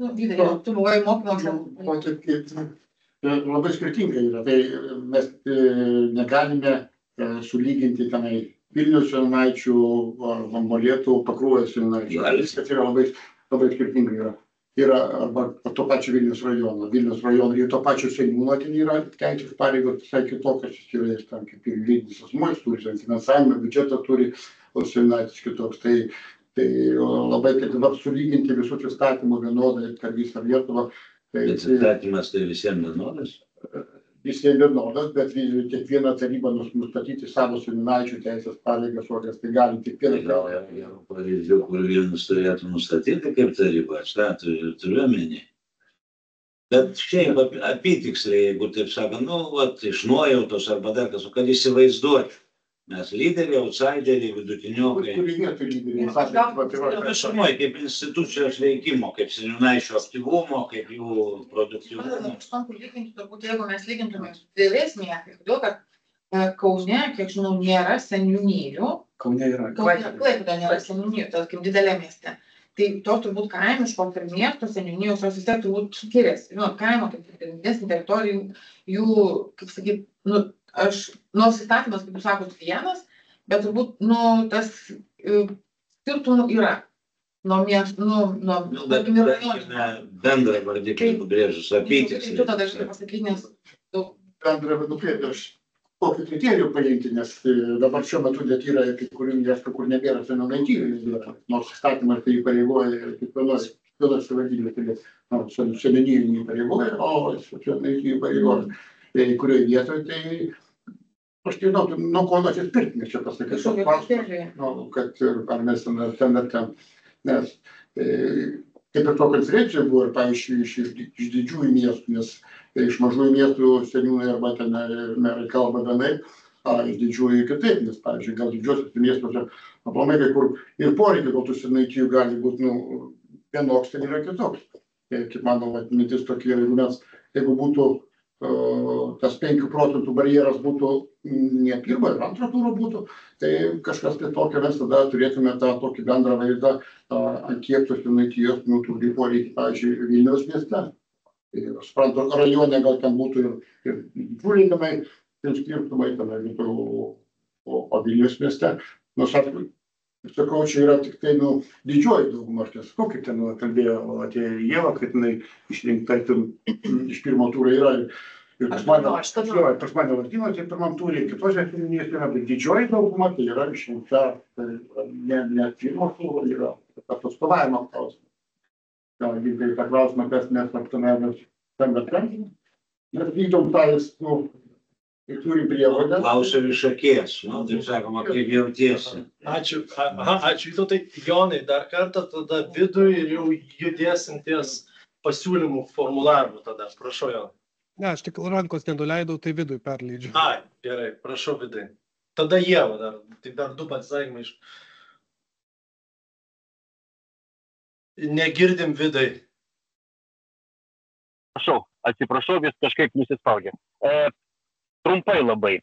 Speaker 2: Tu buvai mokymuose.
Speaker 9: Labai skirtingai yra. Tai mes negalime sulyginti tenai Vilniaus seniūnaičių, Molėtų, Pakruojos seniūnaičių. Viskas yra labai skirtingai yra. Yra arba to pačio Vilniaus rajono ir to pačio seniūno ten yra teisės pareigos visai kitokios, jis yra tam kaip ir juridinis asmuo, jis turi finansavimą, biudžetą turi, o seniūnaitis kitoks. Tai labai kaip dabar sulyginti visus įstatymus vienodai per visą Lietuvą.
Speaker 8: Bet įstatymas tai visiems vienodas?
Speaker 9: visiems vienodas, bet kiekviena taryba nustatyti savo seniūnaičių teisės pareigas, kokias tai gali kiekvienas gauti.
Speaker 8: Gerų pavyzdžių, kur vienas turėtų nustatyti kaip taryba, aš tą turiu omeny. Bet šiaip apytiksliai, jeigu taip sakant, iš nuojautos arba dar kas, kad įsivaizduoti. Mes lyderiai, outsideriai, vidutiniokai.
Speaker 9: Kuri vietoj lyderiai?
Speaker 8: Viešumoje kaip institucijos veikimo, kaip seniūnaičių aktyvumo, kaip jų produktyvumo.
Speaker 2: Sunku lyginti, turbūt, jeigu mes lygintume su dideliais miestais, todėl kad Kaune, kiek žinau, nėra seniūnijų.
Speaker 7: Kaune yra.
Speaker 2: Klaipėdoje nėra seniūnijų, tarkim, didelė mieste. Tai tos turbūt kaimiškos ir miesto seniūnijos, jos vis tiek turbūt skiriasi. Žinot, kaimo, kaip didesnį teritorijų, jų, kaip sakyt, nors įstatymas, kaip jūs sakot, vienas, bet turbūt, tas skirtumų yra. Nuo miestų, tarkim, ir rajonų.
Speaker 8: Bendrą vardiklį nubrėžus, apytiksliai.
Speaker 2: Tu tada reikia pasakyti, nes daug.
Speaker 9: Bendrą vardiklį, aš kokį kriterijų paimti, nes dabar šiuo metu net yra kai kurių miestų, kur nebėra seniūnaitijų, nors įstatymas tai įpareigoja ir kiekvienos savivaldybės, seniūnijų neįpareigoja, o seniūnaitijų įpareigoja. Tai kurioje vietoje, tai aš nežinau, nuo ko atsispirti, nes čia pasakysiu, kad ar mes ten, nes kaip ir to konferencijoje buvo, ir pavyzdžiui, iš didžiųjų miestų, nes iš mažųjų miestų seniūnai arba ten merai kalba vienai, iš didžiųjų kitaip, nes, pavyzdžiui, gal didžiosiuose miestuose, aplamai, kai kur ir poreikiai gal tų seniūnaitijų gali būti vienoks, ten yra kitoks. Kaip mano mintis tokia, jeigu būtų tas 5 procentų barjeras būtų ne pirmo ir antro turo būtų, tai kažkas tai tokio mes tada turėtume tą tokį bendrą vaizdą, ant kiek tos seniūnaitijos turi poreikį, pavyzdžiui, Vilniaus mieste. Aš suprantu, rajone gal ten būtų ir didžiuliai skirtumai, o Vilniaus mieste, sakau, čia yra tik tai didžioji dauguma, aš nesakau, kaip ten kalbėjo atėjo Ieva, kad jinai išrinkta iš pirmo tūro yra. Ir pas mane Latino, tai pirmam tūrė, kitose seniūnijose yra, bet didžioji dauguma tai yra išrinkta, ne pirmo tūro yra, tas atstovavimo klausimas. Jeigu tą klausimą, kas mes aptumėmės tam betremti, mes vykdom tą, turi prievolę.
Speaker 8: Klausiau iš akies, taip sakoma, kaip jautiesi.
Speaker 1: Ačiū, Vytautai. Jonai, dar kartą tada vidui ir jau judėsim ties pasiūlymų formulavimu tada. Prašau, Jonai.
Speaker 10: Ne, aš tik rankos nenuleidau, tai vidui perleidžiu.
Speaker 1: Gerai, prašau vidui. Tada Ieva dar, tai dar 2 pasisakymai iš. Negirdim vidai.
Speaker 4: Atsiprašau, vis kažkaip nusispaudė. Trumpai labai.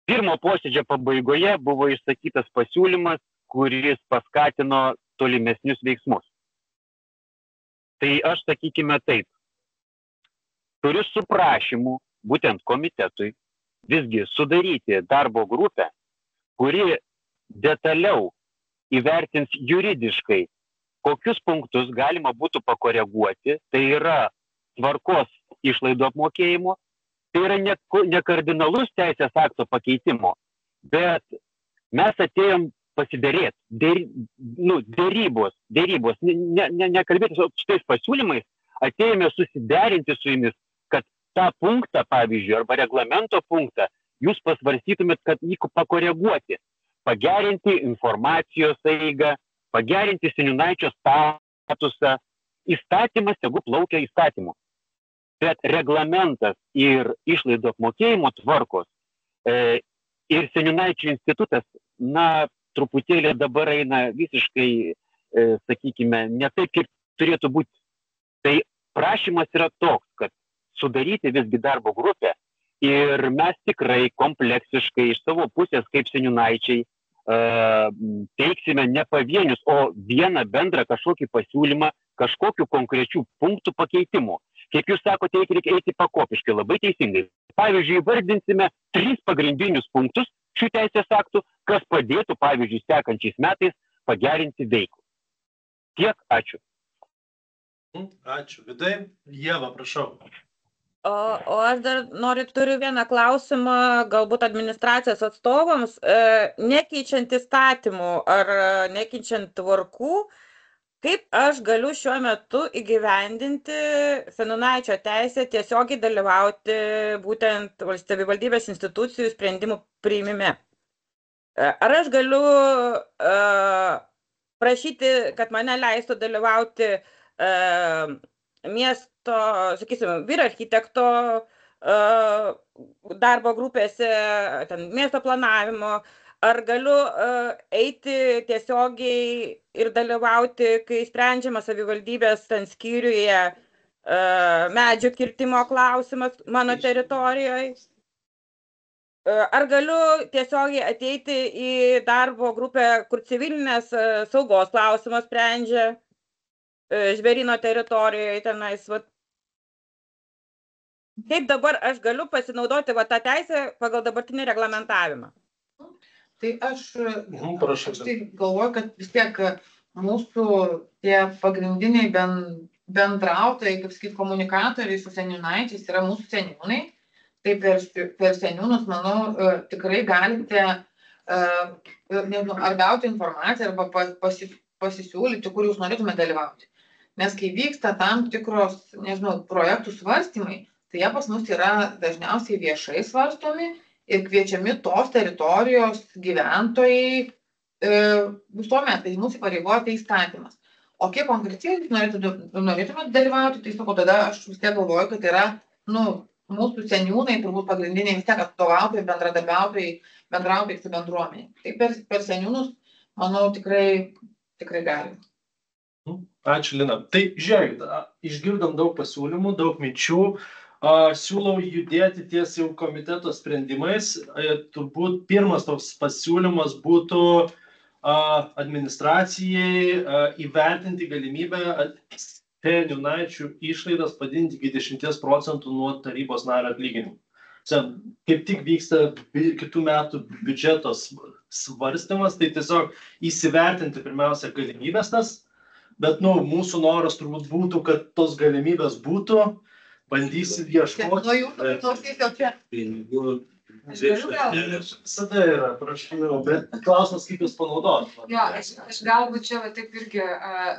Speaker 4: Pirmo posėdžio pabaigoje buvo išsakytas pasiūlymas, kuris paskatino tolimesnius veiksmus. Tai aš sakykime taip. Turiu su prašymu, būtent komitetui, visgi sudaryti darbo grupę, kuri detaliau įvertins juridiškai, kokius punktus galima būtų pakoreguoti, tai yra tvarkos išlaidų apmokėjimo, tai yra ne kardinalus teisės akto pakeitimo, bet mes atėjom pasiderėti, dėrybos, nekalbėti su šitais pasiūlymais, atėjome susiderinti su jumis, kad tą punktą, pavyzdžiui, arba reglamento punktą, jūs pasvarstytumėt, kad jį pakoreguoti, pagerinti informacijos eigą, pagerinti seniūnaičio statusą, įstatymas, jeigu plaukia įstatymu. Bet reglamentas ir išlaidų apmokėjimo tvarkos ir seniūnaičių institutas, truputėlį dabar eina visiškai, sakykime, ne taip, kaip turėtų būti. Tai prašymas yra toks, kad sudaryti visgi darbo grupę ir mes tikrai kompleksiškai iš savo pusės kaip seniūnaičiai teiksime ne pavienius, o vieną bendrą kažkokį pasiūlymą, kažkokių konkrečių punktų pakeitimų. Kaip jūs sakote, reikia eiti pakopiškai, labai teisingai. Pavyzdžiui, vardinsime 3 pagrindinius punktus šių teisės aktų, kas padėtų, pavyzdžiui, sekančiais metais pagerinti veiklą. Tiek, ačiū.
Speaker 1: Ačiū. Vidai, Ieva, prašau.
Speaker 5: O aš dar turiu vieną klausimą, galbūt administracijos atstovams, nekeičiant įstatymų ar nekeičiant tvarkų, kaip aš galiu šiuo metu įgyvendinti seniūnaičio teisę tiesiogiai dalyvauti būtent savivaldybės institucijų sprendimų priėmime. Ar aš galiu prašyti, kad mane leistų dalyvauti miesto, sakysim, vyr architekto darbo grupėse, ten miesto planavimo, ar galiu eiti tiesiogiai ir dalyvauti, kai sprendžiama savivaldybės ten skyriuje medžių kirtimo klausimas mano teritorijoje? Ar galiu tiesiogiai ateiti į darbo grupę, kur civilinės saugos klausimas sprendžia žvėryno teritorijoje tenais? Kaip dabar aš galiu pasinaudoti tą teisę pagal dabartinį reglamentavimą?
Speaker 2: Tai aš tai galvoju, kad vis tiek mūsų tie pagrindiniai bendrautojai, kaip sakyti, komunikatoriai su seniūnaičiais yra mūsų seniūnai. Tai per seniūnus, manau, tikrai galite ar gauti informaciją, arba pasisiūlyti, kur jūs norėtume dalyvauti. Nes kai vyksta tam tikros, projektų svarstymai, tai jie pas mus yra dažniausiai viešai svarstomi ir kviečiami tos teritorijos gyventojai visuomet, tai mūsų įpareigoja tai įstatymas. O kiek konkrečiai norėtumėte dalyvauti, tai sako, tada aš vis tiek galvoju, kad yra, mūsų seniūnai, turbūt pagrindiniai vis tiek atstovautojai, bendrautojai su bendruomenė. Tai per seniūnus, manau, tikrai galima.
Speaker 1: Ačiū, Lina. Tai žiūrėkit, išgirdom daug pasiūlymų, daug minčių. Siūlau judėti ties jau komiteto sprendimais. Turbūt pirmas toks pasiūlymas būtų administracijai įvertinti galimybę seniūnaičių išlaidas padidinti iki 10% nuo tarybos nario atlyginimų. Kaip tik vyksta kitų metų biudžeto svarstymas, tai tiesiog įsivertinti pirmiausia galimybės tas, bet mūsų noras turbūt būtų, kad tos galimybės būtų, bandysim ieškoti. Visada yra, prašau, bet klausimas, kaip jūs panaudoti.
Speaker 6: Jo, aš galbūt čia taip irgi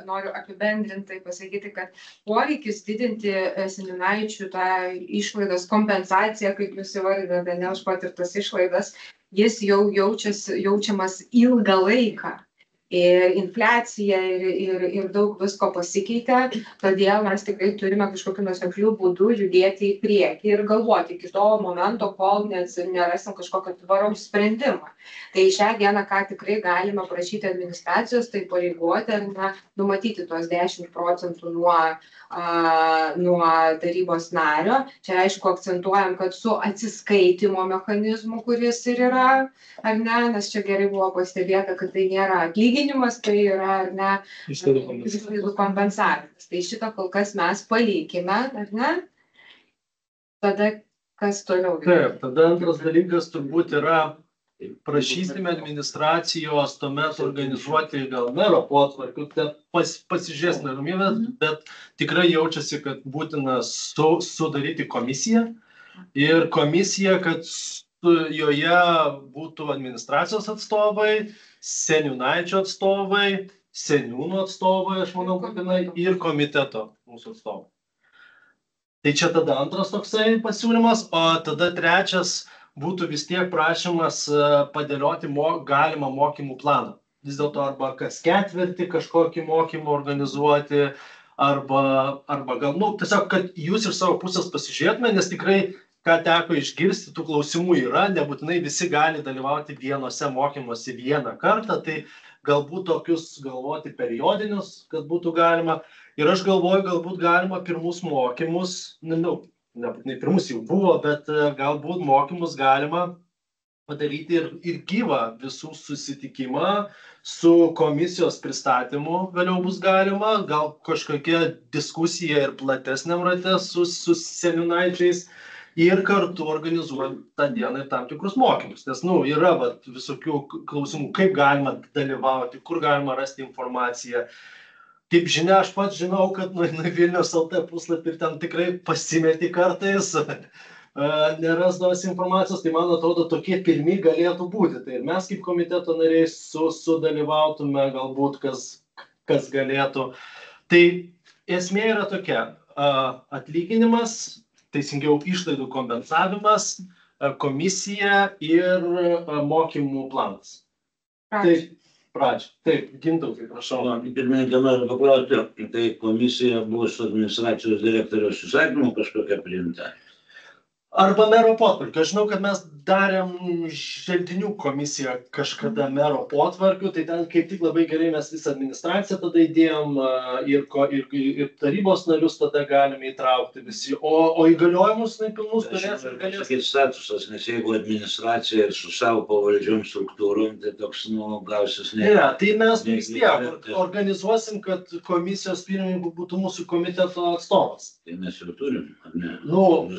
Speaker 6: noriu apibendrintai pasakyti, kad poreikis didinti seniūnaičių tą išlaidas, kompensaciją, kaip jūs įvardinate, ne už patirtas išlaidas, jis jau jaučiamas ilgą laiką. Ir infliacija ir daug visko pasikeitė, todėl mes tikrai turime kažkokiu nuosekliu būdu judėti į priekį ir galvoti iki to momento, kol nerasim kažkokio tvaraus sprendimo. Tai šią dieną, ką tikrai galime prašyti administracijos, tai pareigoti ar numatyti tuos 10% nuo tarybos nario. Čia aišku akcentuojam, kad su atsiskaitimo mechanizmu, kuris ir yra, ar ne, nes čia gerai buvo pastebėta, kad tai nėra atlyginimas, tai yra, ar ne, išlaidų kompensavimas. Tai šitą kol kas mes palikime, ar ne? Tada kas toliau?
Speaker 1: Taip, tada antras dalykas turbūt yra prašysime administracijos tuomet organizuoti gal mero potvarkių, pasižiūrės galimybės, bet tikrai jaučiasi, kad būtina sudaryti komisiją ir komisiją, kad joje būtų administracijos atstovai, seniūnaičio atstovai, seniūnų atstovai, aš manau, būtinai, ir komiteto mūsų atstovai. Tai čia tada antras toksai pasiūlymas, o tada trečias būtų vis tiek prašymas padėlioti galimą mokymų planą. Vis dėlto arba kas ketvirtį kažkokį mokymą organizuoti, arba gal, tiesiog, kad jūs iš savo pusės pasižiūrėtume, nes tikrai, ką teko išgirsti, tų klausimų yra, nebūtinai visi gali dalyvauti vienose mokymuose vieną kartą, tai galbūt tokius galvoti periodinius, kad būtų galima. Ir aš galvoju, galbūt galima pirmus mokymus, nebūtinai pirmus jau buvo, bet galbūt mokymus galima padaryti ir gyvą visų susitikimą su komisijos pristatymu vėliau bus galima, gal kažkokia diskusija ir platesniam rate su seniūnaičiais ir kartu organizuojant tą dieną ir tam tikrus mokymus. Nes, yra visokių klausimų, kaip galima dalyvauti, kur galima rasti informaciją. Kaip žinia, aš pats žinau, kad Vilnius LT puslapį ir ten tikrai pasimeti kartais, nerasdavas informacijos, tai man atrodo tokie pirmi galėtų būti. Tai ir mes kaip komiteto nariai sudalyvautume, galbūt kas kas galėtų. Tai esmė yra tokia, atlyginimas, teisingiau išlaidų kompensavimas, komisija ir mokymų planas. Pradžia. Taip, Gintautai, prašau.
Speaker 8: Pirmininkai, noriu paklausti, tai komisija bus administracijos direktoriaus įsakymu kažkokia priimta?
Speaker 1: Arba mero potvarkiu. Aš žinau, kad mes darėm želdinių komisiją kažkada mero potvarkiu, tai ten kaip tik labai gerai mes visą administraciją tada įdėjom ir tarybos narius tada galime įtraukti visi, o įgaliojimus pilnus turės ir galės.
Speaker 8: Sakyti statusas, nes jeigu administracija ir su savo pavaldžiom struktūrom, tai toks, gausis ne.
Speaker 1: Ne, tai mes vis tiek organizuosim, kad komisijos pirmininkų būtų mūsų komiteto atstovas.
Speaker 8: Tai mes ir turim, ar ne?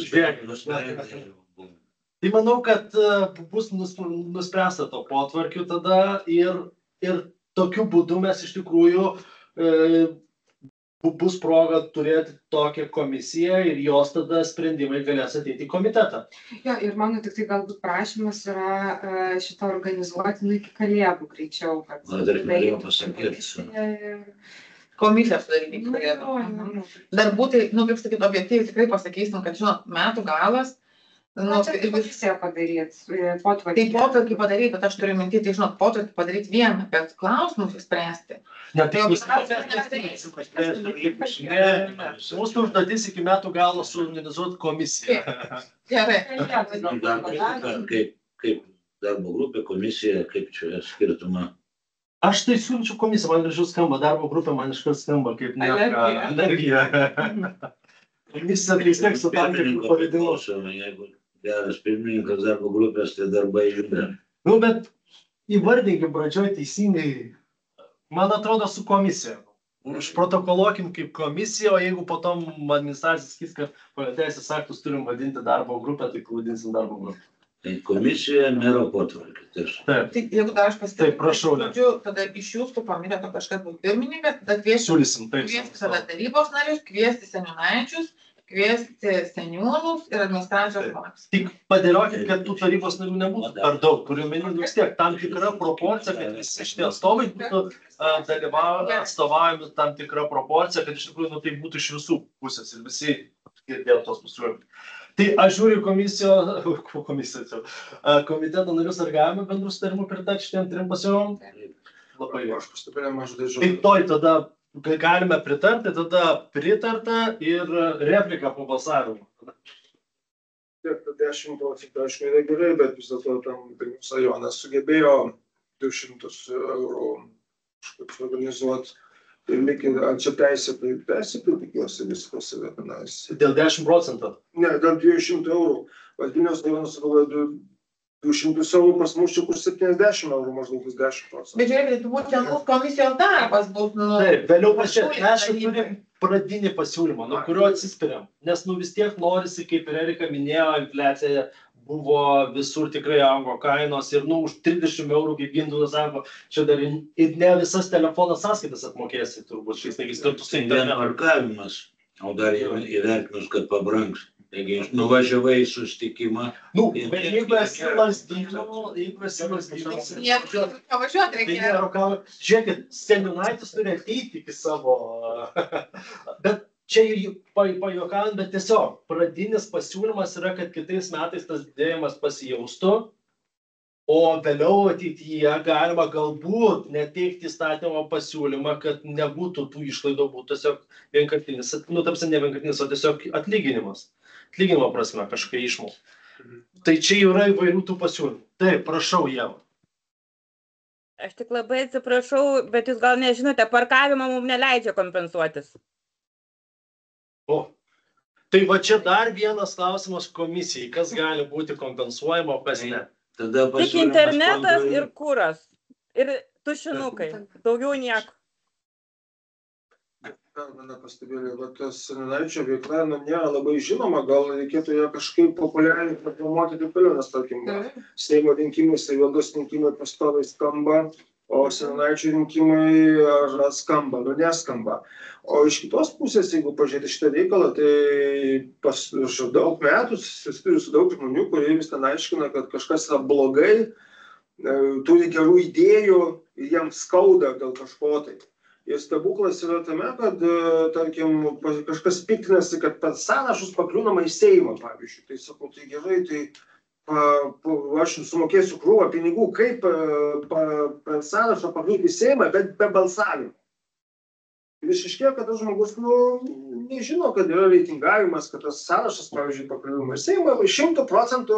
Speaker 1: Žiūrėkit. Tai manau, kad bus nuspręsta to potvarkiu tada ir tokiu būdu mes iš tikrųjų bus proga turėti tokią komisiją ir jos tada sprendimai galės ateiti į komitetą.
Speaker 6: Jo, ir mano tik tai galbūt prašymas yra šitą organizuoti iki Kalėdų greičiau.
Speaker 8: Dar norėjau pasakyti.
Speaker 2: Komisija sudaryti iki Kalėdų. Darbuotojai, kaip sakyti, objektyviai tikrai pasakysim, kad, žinot, metų galas.
Speaker 6: Čia komisija padaryti, potvarkį.
Speaker 2: Tai potvarkį padaryti, bet aš turiu minti, tai, žinot, potvarkį padaryti vieną, bet klausimus išspręsti.
Speaker 1: Mūsų užduotis iki metų galo suorganizuoti komisiją.
Speaker 2: Gerai.
Speaker 8: Kaip darbo grupė, komisija, kaip čia skirtumą?
Speaker 1: Aš tai siūlyčiau komisiją, man gražiau skamba, darbo grupė man iškart skamba kaip energija. Komisija tai vis tiek su tam tikrų pavadinimų.
Speaker 8: Jeigu geras pirmininkas darbo grupės, tai darbai juda.
Speaker 1: Bet įvardinkim pradžioj teisingai, man atrodo, su komisija. Užprotokoluokim kaip komisija, o jeigu po to administracija sakys, kad pagal teisės aktus turim vadinti darbo grupę, tai vadinsim darbo grupę.
Speaker 8: Tai komisija mero potvarkį.
Speaker 1: Taip.
Speaker 2: Tai jeigu dar aš
Speaker 1: Taip, prašau, ne.
Speaker 2: tada iš jūsų komiteto kažkas bus pirmininkas, tada
Speaker 1: Siūlysim, taip.
Speaker 2: kviesti tada tarybos narius, kviesti seniūnaičius, kviesti seniūnus ir administracijos žmones.
Speaker 1: Tik padėliokit, kad tų tarybos narių nebūtų per daug, kurių menį vis tiek tam tikra proporcija, kad visi šitie atstovai būtų atstovaujami tam tikra proporcija, kad iš tikrųjų tai būtų iš visų pusės ir visi girdėtų tos pasiūlymus. Tai aš žiūriu komiteto narius, ar galime bendrų sutarimų pritarti šitiem trim pasiūlymam? Labai
Speaker 7: Aš pastebėjau mažai
Speaker 1: Tai toj tada galime pritarti, tada pritarta ir replika po balsavimo.
Speaker 7: Tiek 10%, aišku, yra gerai, bet vis dėlto tam Vilniaus rajonas sugebėjo 200 eurų kažkaip suorganizuoti. Ir ar čia teisėtai tikiuosi viskas yra tenais.
Speaker 1: Dėl 10%?
Speaker 7: Ne, dėl 200 eurų. Vilniaus rajonas sugalvoja 200 eurų, pas mus čia kur 70 eurų maždaug 10%.
Speaker 2: Bet žiūrėkit, turbūt čia mūsų komisijos darbas bus.
Speaker 1: Taip, vėliau pažiūrėti, mes turim pradinį pasiūlymą, nuo kurio atsispiriam. Nes vis tiek norisi, kaip ir Erika minėjo, infliacija buvo visur tikrai augo kainos ir už 30 eurų, kaip Gintautas sako, čia dar ir ne visas telefono sąskaitas apmokėsi turbūt šiais laikais kartu su internetu.
Speaker 8: Parkavimas, o dar įvertinus, kad pabrangs. Taigi nuvažiavai į susitikimą.
Speaker 1: Bet jeigu esi lazdynų, žiūrėkit, seniūnaitis turi ateiti iki savo, bet čia pajuokavant, bet tiesiog pradinis pasiūlymas yra, kad kitais metais tas didėjimas pasijaustų, o vėliau ateityje galima galbūt neteikti įstatymo pasiūlymą, kad nebūtų tų išlaidų, būtų tiesiog vienkartinis, ne vienkartinis, o tiesiog atlyginimas. Atlyginimo prasme kažkai išmokų. Tai čia yra įvairių tų pasiūlymų. Taip, prašau, Ieva.
Speaker 5: Aš tik labai atsiprašau, bet jūs gal nežinote, parkavimą mums neleidžia kompensuotis.
Speaker 1: Tai va čia dar vienas klausimas komisijai, kas gali būti kompensuojama, o kas ne.
Speaker 5: Tik internetas ir kuras. Ir tušinukai. Daugiau nieko.
Speaker 7: Dar vieną pastebėlį, tas seniūnaičio veikla nėra labai žinoma, gal reikėtų ją kažkaip populiariai reklamuoti taip toliau, nes tarkim, Seimo rinkimai, savivaldos rinkimai pastoviai skamba, o seniūnaičio rinkimai skamba, neskamba. O iš kitos pusės, jeigu pažiūrėti šitą reikalą, tai daug metų susiduriu su daug žmonių, kurie vis ten aiškina, kad kažkas yra blogai, turi gerų idėjų ir jiems skauda dėl kažko tai. Ir stebuklas yra tame, kad, tarkim, kažkas piktinasi, kad per sąrašus pakliūnama į Seimą, pavyzdžiui. Tai sakau, tai gerai, tai aš sumokėsiu krūvą pinigų, kaip per sąrašą pakliūti į Seimą, bet be balsavimo. Ir išaiškėjo, kad tas žmogus nežino, kad yra reitingavimas, kad tas sąrašas, pavyzdžiui, pakliūvima į Seimą, 100%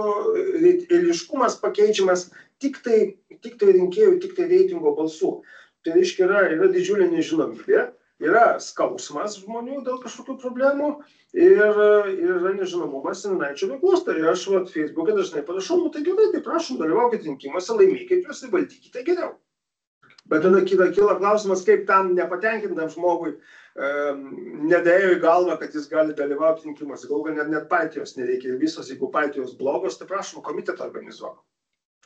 Speaker 7: eiliškumas pakeičiamas tik tai rinkėjų, tik tai reitingo balsų. Tai reiškia, yra didžiulė nežinomybė, yra skausmas žmonių dėl kažkokių problemų ir yra nežinomumas seniūnaičio veiklos. Tai aš Facebook'e dažnai parašau, tai gerai, tai prašom, dalyvaukite rinkimuose, laimėkite juos ir valdykite geriau. Bet tada kyla klausimas, kaip tam nepatenkintam žmogui nedėjo į galvą, kad jis gali dalyvauti rinkimuose. Galų net partijos nereikia, visos, jeigu partijos blogos, tai prašom, komitetą organizuok.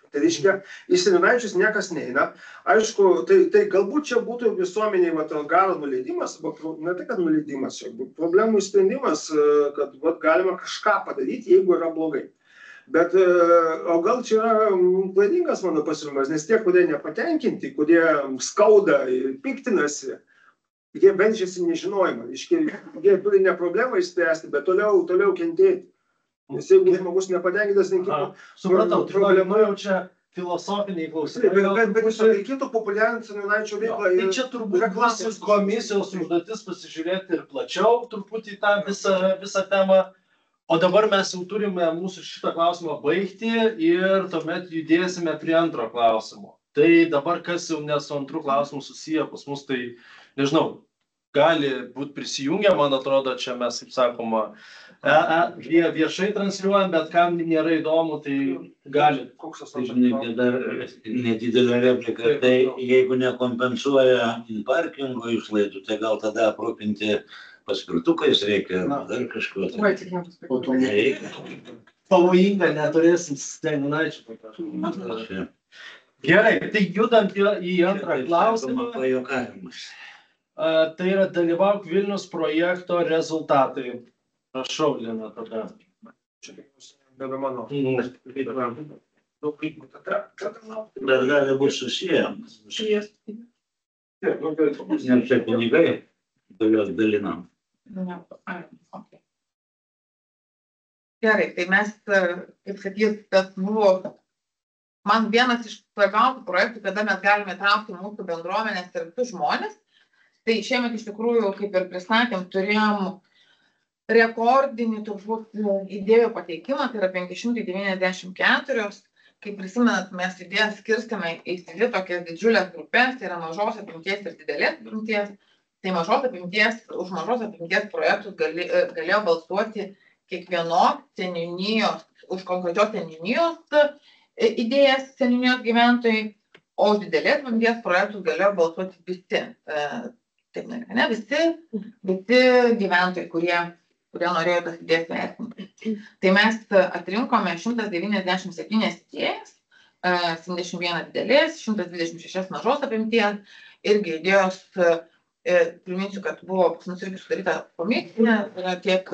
Speaker 7: Tai reiškia, į seniūnaičius niekas neina. Aišku, tai galbūt čia būtų visuomeniai garo nuleidimas, ne tai, kad nuleidimas, problemų sprendimas, kad galima kažką padaryti, jeigu yra blogai. Bet, o gal čia yra klaidingas mano pasiūlymas, nes tie, kurie nepatenkinti, kurie skauda ir piktinasi, jie benčiasi nežinojimą. Jie turi ne problemą išspręsti, bet toliau kentėti. Nes jeigu žmogus nepatenkintas rinkimų...
Speaker 1: Supratau, problema jau čia filosofiniai klausimai.
Speaker 7: Bet reikėtų populiarinti seniūnaičio veiklą.
Speaker 1: Tai čia turbūt komisijos užduotis pasižiūrėti ir plačiau truputį tą visą temą. O dabar mes jau turime mūsų šitą klausimą baigti ir tuomet judėsime prie antro klausimo. Tai dabar kas jau ne su antru klausimu susiję pas mus, tai nežinau, gali būti prisijungę, man atrodo, čia mes, kaip sakoma, viešai transliuojam, bet kam nėra įdomu, tai gali.
Speaker 8: Tai žinai, dar nedidelė replika, tai jeigu nekompensuoja parkingo išlaidų, tai gal tada aprūpinti paspirtukais reikia, dar kažko.
Speaker 1: Pavojinga, neturėsim seniūnaičių. Gerai, tai judant į antrą klausimą. Tai yra dalyvauk Vilnius projekto rezultatai. Prašau, Lina, tada.
Speaker 7: Čia nebe mano.
Speaker 8: Bet gali būti susiję. Nes čia pinigai, kuriuos dalinam.
Speaker 2: Gerai, tai mes, kaip sakyt, tas buvo man vienas iš svarbiausių projektų, kada mes galime traukti mūsų bendruomenės ir kitus žmonės. Tai šiemet iš tikrųjų, kaip ir pristatėm, turėjom rekordinį turbūt idėjų pateikimą, tai yra 594. Kaip prisimenat, mes idėjas skirstėme į dvi tokias didžiulės grupės, tai yra mažos apimties ir didelės apimties. Tai mažos apimties, už mažos apimties projektus galėjo balsuoti kiekvienos seniūnijos, už konkrečios seniūnijos idėjas seniūnijos gyventojai, o už didelės apimties projektus galėjo balsuoti visi. Taip, ne, visi gyventojai, kurie norėjo tas idėjas vertinti. Tai mes atrinkome 197 idėjas, 71 didelės, 126 mažos apimties, irgi idėjos, priminsiu, kad buvo pas mus irgi sudaryta komisija, tiek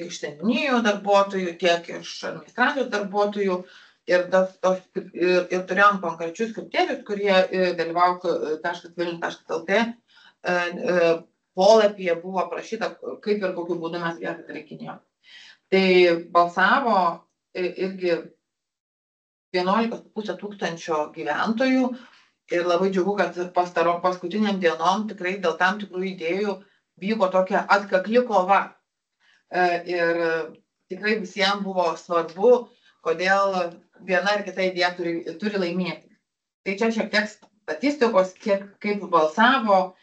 Speaker 2: iš seniūnijų darbuotojų, tiek iš administracijos darbuotojų, ir turėjom konkrečius kriterijus, kurie dalyvauk.vilnius.lt polapyje buvo aprašyta, kaip ir kokiu būdu mes jas atrinkinėjom. Tai balsavo irgi 11,5 tūkstančio gyventojų ir labai džiugu, kad paskutiniam dienom tikrai dėl tam tikrų idėjų vyko tokia atkakli kova. Ir tikrai visiems buvo svarbu, kodėl viena ar kita idėja turi laimėti. Tai čia šiek tiek statistikos, kaip balsavo,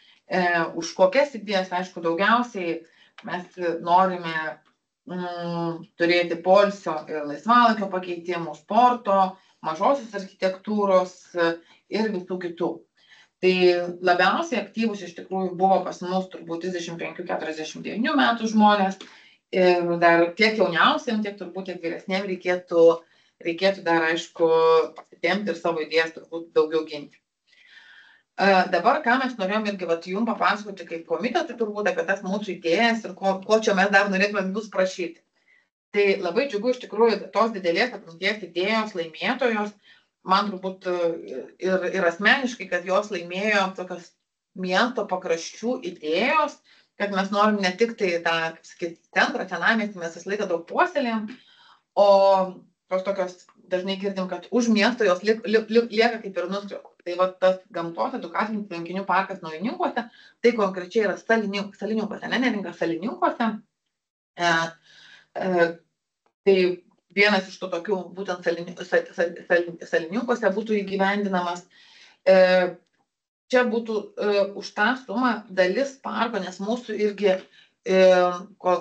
Speaker 2: už kokias idėjas, aišku, daugiausiai mes norime turėti poilsio ir laisvalaikio pakeitimų, sporto, mažosios architektūros ir visų kitų. Tai labiausiai aktyvus iš tikrųjų buvo pas mus turbūt 35-49 metų žmonės ir dar tiek jauniausiam, tiek turbūt tiek vyresnėm reikėtų dar, aišku, pasitempti ir savo idėjas turbūt daugiau ginti. Dabar, ką mes norėjom irgi jums papasakoti kaip komitetui turbūt apie tas mūsų idėjas ir ko čia mes dar norėtume jūs prašyti. Tai labai džiugu iš tikrųjų tos didelės apimties idėjos laimėtojos, man turbūt ir asmeniškai, kad jos laimėjo tokios miesto pakraščių idėjos, kad mes norim ne tik tai tą, kaip sakyti, centrą, senamiestį, mes visą laiką daug puoselėjom, o tos tokios dažnai girdim, kad už miesto jos lieka kaip ir nuskriaustos. Tai va tas gamtos edukacinių aplinkinių parkas Naujininkuose, tai konkrečiai yra Salininkuose, ne Neringa, Salininkuose. Tai vienas iš tų tokių būtent Salininkuose būtų įgyvendinamas. Čia būtų už tą sumą dalis parko, nes mūsų irgi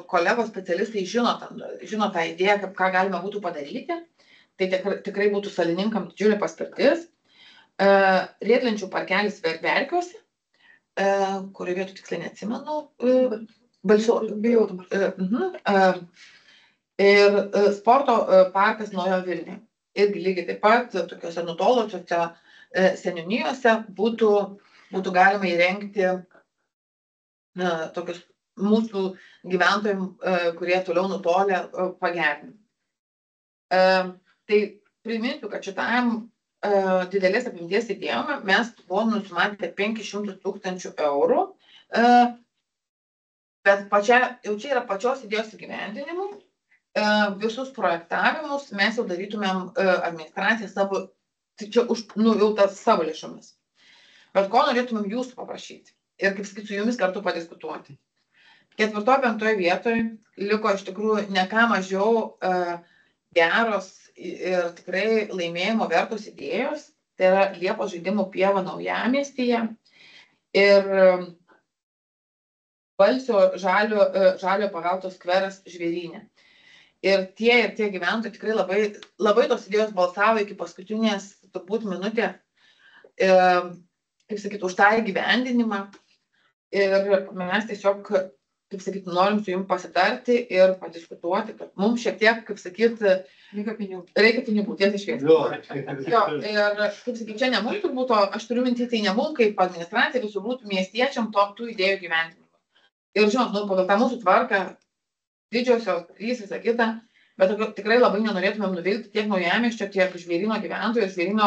Speaker 2: kolegos specialistai žino tą idėją, ką galima būtų padaryti. Tai tikrai būtų salininkam didžiulė paspirtis. Riedlenčių parkelis Verkiuose, kurio vietų tiksliai neatsimenu, bijau dabar. Ir sporto parkas Naujo Vilniuje. Irgi lygiai taip pat tokiuose nutolusiuose seniūnijose būtų galima įrengti tokius mūsų gyventojams, kurie toliau nutolę, pagerinti. Tai priminsiu, kad šitam didelės apimties idėjome mes buvom nusimatę 500 000 eurų, bet jau čia yra pačios idėjos įgyvendinimu. Visus projektavimus mes jau darytumėm administraciją savo, čia jau tas savo lėšomis. Bet ko norėtumėm jūsų paprašyti ir, kaip sakyti, su jumis kartu padiskutuoti. 4-5 vietoje liko iš tikrųjų ne ką mažiau geros ir tikrai laimėjimo vertos idėjos. Tai yra Liepos žaidimų pieva Naujamiestyje ir Balsio žalio paveldo skveras Žvėryne. Ir tie gyventojai tikrai labai tos idėjos balsavo iki paskutinės turbūt minutės, kaip sakyti, už tą įgyvendinimą. Ir mes tiesiog, kaip sakyti, norim su jums pasitarti ir padiskutuoti, kad mums šiek tiek, kaip sakyti, reikia pinigų, tiesiai šviesiai. Ir, kaip sakyti, čia ne mums turbūt, aš turiu minti, tai ne mums kaip administracija, visų būtų miestiečiam tų idėjų gyventinimo. Ir žinot, pagal tą mūsų tvarką, didžiosios, 3 visą kitą, bet tikrai labai nenorėtumėm nuvilti tiek Naujamiesčio, tiek Žvėryno gyventojų. Žvėryno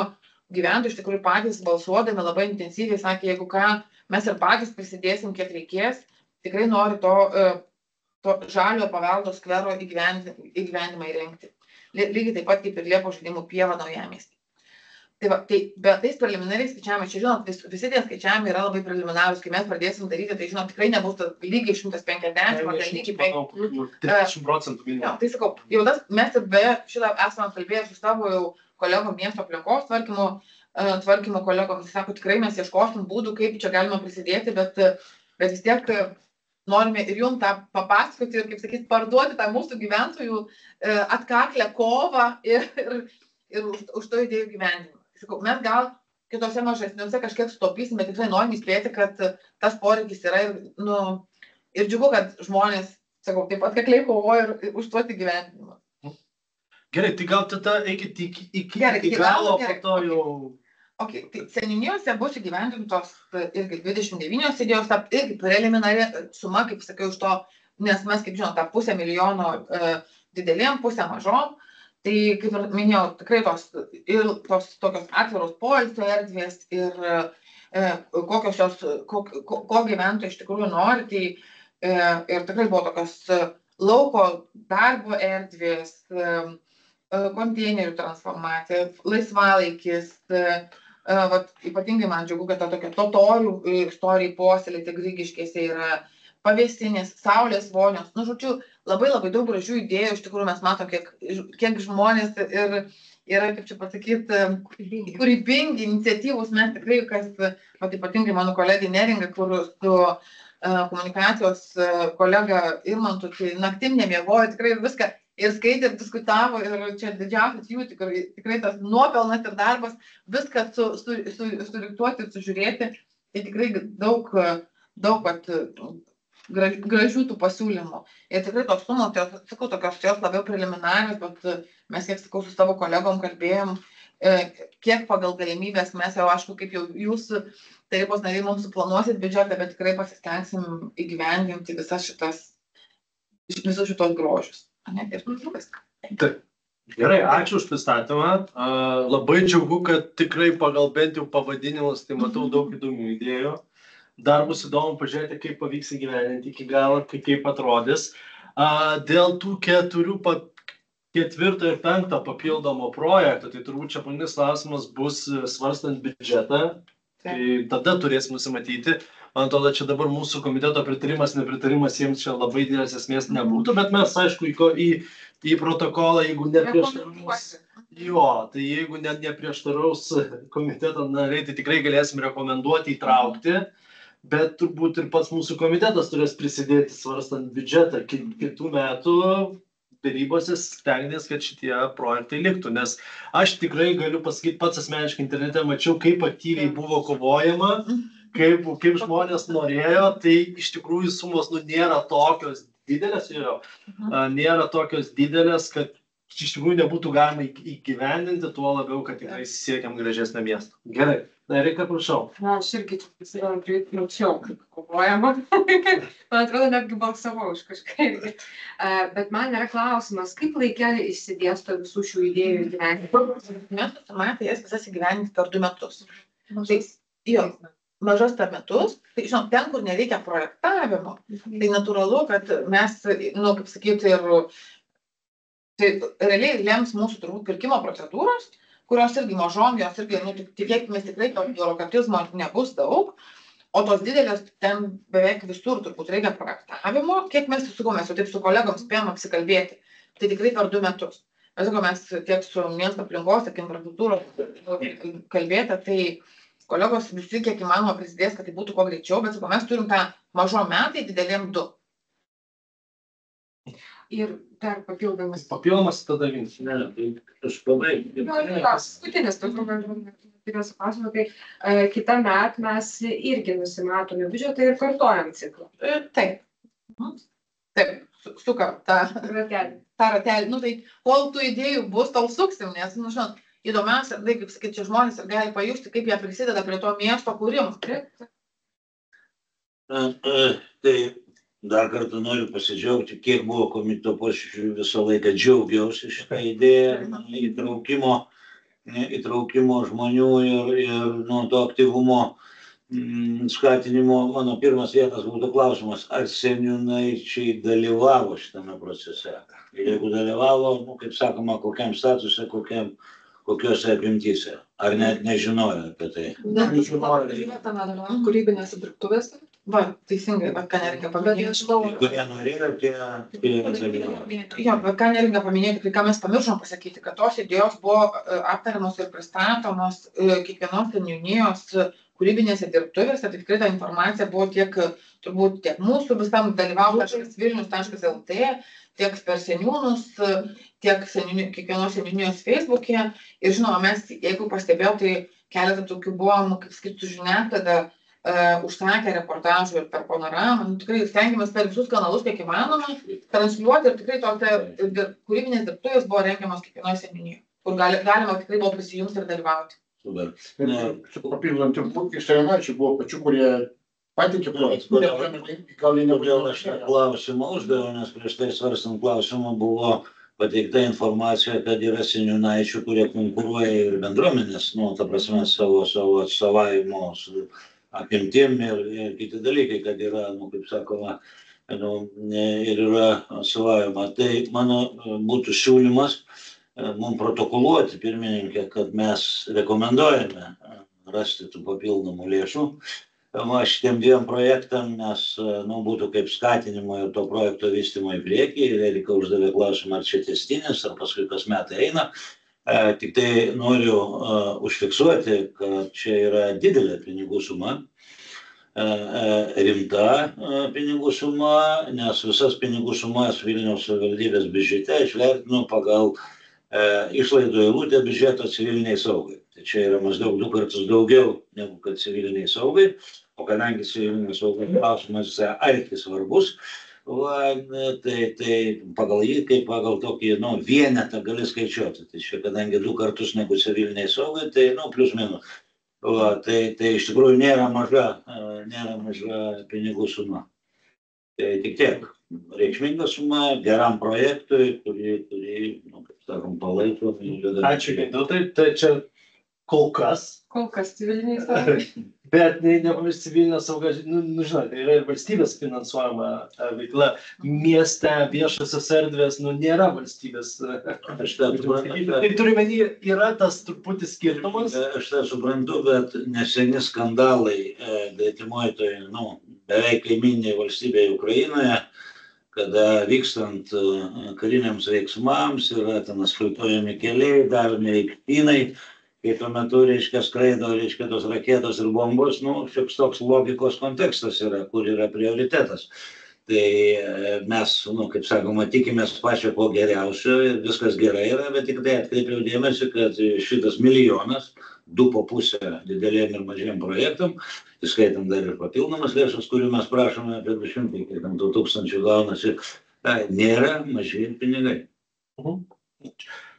Speaker 2: gyventojai iš tikrųjų patys balsuodami labai intensyviai sakė, jeigu ką, mes ir patys prisidėsim, kiek reikės. Tikrai nori to žalio paveldo skvero įgyvendimą įrengti. Lygiai taip pat kaip ir Liepos žaidimų pieva Naujamiestyje. Tai va, bet tais preliminariais skaičiavimais, čia žinot, visi tie skaičiavimai yra labai preliminarūs, kai mes pradėsim daryti, tai žinot, tikrai nebus lygiai 150, ar lygiai
Speaker 1: 30%.
Speaker 2: Tai sakau, jau mes ir beje šitą esame kalbėję su savo jau kolegom miesto aplinkos tvarkymo kolegom, tai sako, tikrai mes ieškosim būdų, kaip čia galima prisidėti, bet vis tiek norime ir jums tą papasakoti ir, kaip sakyti, parduoti tą mūsų gyventojų atkaklę kovą ir už to idėjų gyvenimą. Sakau, mes gal kitose mažesniuose kažkiek sutaupysim, bet tikrai norim įspėti, kad tas poreikis yra ir džiugu, kad žmonės, sakau, taip pat kakliai kovoja ir už to įgyvendinimą.
Speaker 1: Gerai, tai gal tada eikit iki galo, po to jau...
Speaker 2: Ok, tai seniūnijose bus įgyvendintos irgi 29 idėjos, irgi preliminari suma, kaip sakiau, iš to, nes mes, kaip žinot, tą 500 000 didelėm, pusę mažom. Tai, kaip ir minėjau, tikrai tos tokios atviros poilsio erdvės ir ko gyventojai iš tikrųjų nori. Ir tikrai buvo tokios lauko darbo erdvės, konteinerių transformacija, laisvalaikis. Ypatingai man džiugu, kad tokia totorių istorijai puoselėti Grigiškėse yra pavėsinės, saulės vonios. Nu, žodžiu, labai daug gražių idėjų, iš tikrųjų mes matom, kiek žmonės ir yra, kaip čia pasakyti, kūrybingi, iniciatyvūs. Mes tikrai, ypatingai mano kolegė Neringa, kur su komunikacijos kolega Irmantu, tai naktim nemiegojo, tikrai viską ir skaitė, ir diskutavo, ir čia didžiausias jų tikrai tas nuopelnas ir darbas, viską suriktuoti ir sužiūrėti. Tai tikrai daug gražių tų pasiūlymų. Ir tikrai tos sumos, sakau, tokios jos labiau preliminarios, bet mes, kiek sakau, su savo kolegom kalbėjom, kiek pagal galimybės mes jau, aišku, kaip jau jūs tarybos nariai mums suplanuosit biudžetą, bet tikrai pasistengsim įgyvendinti visus šitos grožius.
Speaker 1: Taip. Gerai, ačiū už pristatymą. Labai džiaugu, kad tikrai pagal bent jau pavadinimus, tai matau daug įdomių idėjų. Dar bus įdomu pažiūrėti, kaip pavyks įgyvendinti iki galo, kaip atrodys. Dėl tų ketvirto ir penkto papildomo projekto, tai turbūt čia pagrindinis klausimas bus svarstant biudžetą, tai tada turės nusimatyti. Man atrodo, čia dabar mūsų komiteto pritarimas, nepritarimas jiems čia labai didelės esmės nebūtų, bet mes, aišku, į protokolą, jeigu neprieštaraus, tai jeigu neprieštaraus komiteto nariai, tai tikrai galėsim rekomenduoti, įtraukti, bet turbūt ir pats mūsų komitetas turės prisidėti svarstant biudžetą kitų metų darybose, stengtis, kad šitie projektai liktų, nes aš tikrai galiu pasakyti, pats asmeniškai internete mačiau, kaip aktyviai buvo kovojama, kaip žmonės norėjo, tai iš tikrųjų sumos nėra tokios didelės, kad iš tikrųjų nebūtų galima įgyvendinti, tuo labiau, kad tikrai siekiam gražesnio miesto. Gerai, Erika, prašau.
Speaker 6: Aš irgi mačiau, kaip kovojama. Man atrodo, netgi balsavau už kažką irgi. Bet man yra klausimas, kaip laikė išsidėsto visų šių idėjų įgyvendinti?
Speaker 2: Tai jas visas įgyvendinti per 2 metus. Tai mažas per metus, tai žinom, ten, kur nereikia projektavimo, tai natūralu, kad mes, kaip sakyti, tai realiai lems mūsų turbūt pirkimo procedūros, kurios irgi mažom, jos irgi, tikėkime, tikrai to biurokratizmo nebus daug, o tos didelės ten beveik visur turbūt reikia projektavimo, kiek mes mes jau taip su kolegoms spėjom apsikalbėti, tai tikrai per 2 metus. Mes tiek su miesto aplinkos, tiek infrastruktūros kalbėti, tai kolegos visi kiek įmanoma prisidės, kad tai būtų kuo greičiau, bet mes turim tą mažom metai, didelėm 2.
Speaker 6: Ir dar papildomas.
Speaker 1: Papildomas tada vins.
Speaker 8: Ne, tai aš pabaigsiu.
Speaker 6: Paskutinis, tai kitą metą mes irgi nusimatome biudžetą ir kartojam ciklą.
Speaker 2: Taip. Sukam tą ratelį. Tai kol tų idėjų bus, tol suksim, nes, žinot, įdomiausia, tai kaip sakyti, čia žmonės ir gali pajusti, kaip jie prisideda prie to miesto kūrimo.
Speaker 8: Tai dar kartą noriu pasidžiaugti, kiek buvo komiteto posėdžių, visą laiką džiaugiausi šitą idėją įtraukimo žmonių ir to aktyvumo skatinimo. Mano pirmas vietas būtų klausimas, ar seniūnaičiai dalyvavo šitame procese. Ir jeigu dalyvavo, kaip sakoma, kokiam statuse, kokiose apimtyse. Ar net nežinojo apie tai?
Speaker 2: Nežinojo. Kūrybinėse dirbtuvėse? Va, teisingai, bet ką nereikia paminėti.
Speaker 8: Kurie norėjo, tie dalyvavo.
Speaker 2: Jo, bet ką nereikia paminėti, tai ką mes pamiršom pasakyti, kad tos idėjos buvo aptariamos ir pristatomos kiekvienos seniūnijos kūrybinėse dirbtuvėse, tai tikrai ta informacija buvo tiek mūsų visam dalyvau.vilnius.lt, tiek per seniūnus, tiek kiekvienos seniūnijos Facebook'e. Ir žinoma, mes, jeigu pastebėjau, tai keletą tokių buvom, kaip skaitų žiniasklaida, užsakę reportažų ir per panoramą. Tikrai stengiamės per visus kanalus, kiek įmanoma, transliuoti ir tikrai kūrybinės dirbtuvės buvo rengiamas kiekvienoje seniūnijoje, kur galima tikrai buvo prisijungti ir dalyvauti.
Speaker 8: Super.
Speaker 9: Papildant, iš seniūnaičių buvo pačių, kurie patikė projektą.
Speaker 8: Kodėl aš tą klausimą uždaviau, nes prieš tai svarstant klausimą buvo pateikta informacija, kad yra seniūnaičių, kurie konkuruoja ir bendruomenės, ta prasme, savo atstovavimo apimtim ir kiti dalykai, kad yra, kaip sakoma, ir yra atstovavimo. Tai mano būtų siūlymas mums protokoluoti, pirmininkė, kad mes rekomenduojame rasti tų papildomų lėšų šitiem 2 projektam, nes būtų kaip skatinimo ir to projekto vystymo į priekį. Ir Erika uždavė klausimą, ar čia tęstinis, ar paskui kas metai eina. Tik tai noriu užfiksuoti, kad čia yra didelė pinigų suma, rimta pinigų suma, nes visas pinigų sumas Vilniaus savivaldybės biudžete išvertinu pagal išlaidų eilutę biudžeto civiliniai saugai. Tai čia yra maždaug 2 kartus daugiau negu kad civiliniai saugai, o kadangi civiliniai saugai klausimas arti svarbus, tai pagal jį, kaip pagal tokį vienetą gali skaičiuoti. Tai čia, kadangi 2 kartus negu civiliniai saugai, tai plius minus. Tai iš tikrųjų nėra maža pinigų suma. Tai tik tiek. Reikšminga suma geram projektui, kurį kaip sakom, palaiko.
Speaker 1: Ačiū, Gintautai. Tai čia kol kas.
Speaker 6: Kol kas civiliniai saugai.
Speaker 1: Bet nepamiršti civilinė sauga, žinai, tai yra ir valstybės finansuojama veikla. Mieste viešosios erdvės, nėra valstybės. Tai turime, yra tas truputį skirtumas.
Speaker 8: Aš tą suprantu, bet neseni skandalai gretimoj toj, beveik kaimynėje valstybėje Ukrainoje, kada vykstant kariniams veiksmams yra ten asfaltuojami keliai, daromi aikštynai, kai tuo metu, skraido, tos raketos ir bombos, šioks toks logikos kontekstas yra, kur yra prioritetas. Tai mes, kaip sakoma, tikimės pačio ko geriausio ir viskas gerai yra, bet tik tai atkreipiau dėmesį, kad šitas milijonas, 2,5 didelėm ir mažiem projektam, įskaitant dar ir papildomas lėšas, kurių mes prašome apie 200 tūkstančių gaunasi, nėra maži pinigai.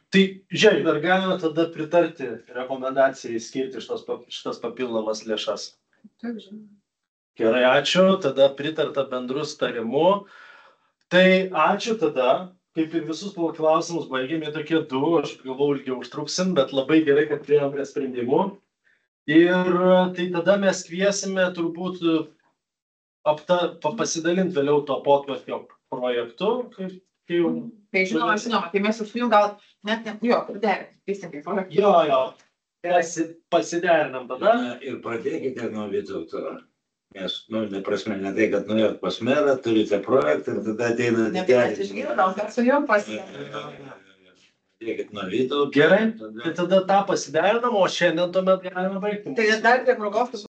Speaker 1: Tai, žiūrėk, dar galime tada pritarti rekomendacijai skirti šitas papildomas lėšas. Gerai, ačiū, tada pritarta bendru sutarimu. Tai ačiū tada, kaip ir visus klausimus baigėme tokie 2, aš galvau ilgiau užtruksim, bet labai gerai, kad priėjom prie sprendimų. Ir tai tada mes kviesime turbūt pasidalinti vėliau to potvarkio projektu,
Speaker 2: Tai žinoma, tai mes su jų gal net priderinti, teisingai projektą.
Speaker 1: Jo, pasiderinam tada.
Speaker 8: Ir pradėkite nuo Vytauto, nes, neprasme, ne tai, kad nuėjot pas merą, turite projektą ir tada ateina
Speaker 2: Nes išgirdom, kad su juo pasiderinam.
Speaker 8: Pradėkit nuo Vytauto.
Speaker 1: Gerai, tai tada tą pasiderinam, o šiandien tuomet galime baigti.
Speaker 2: Tai dar prie progos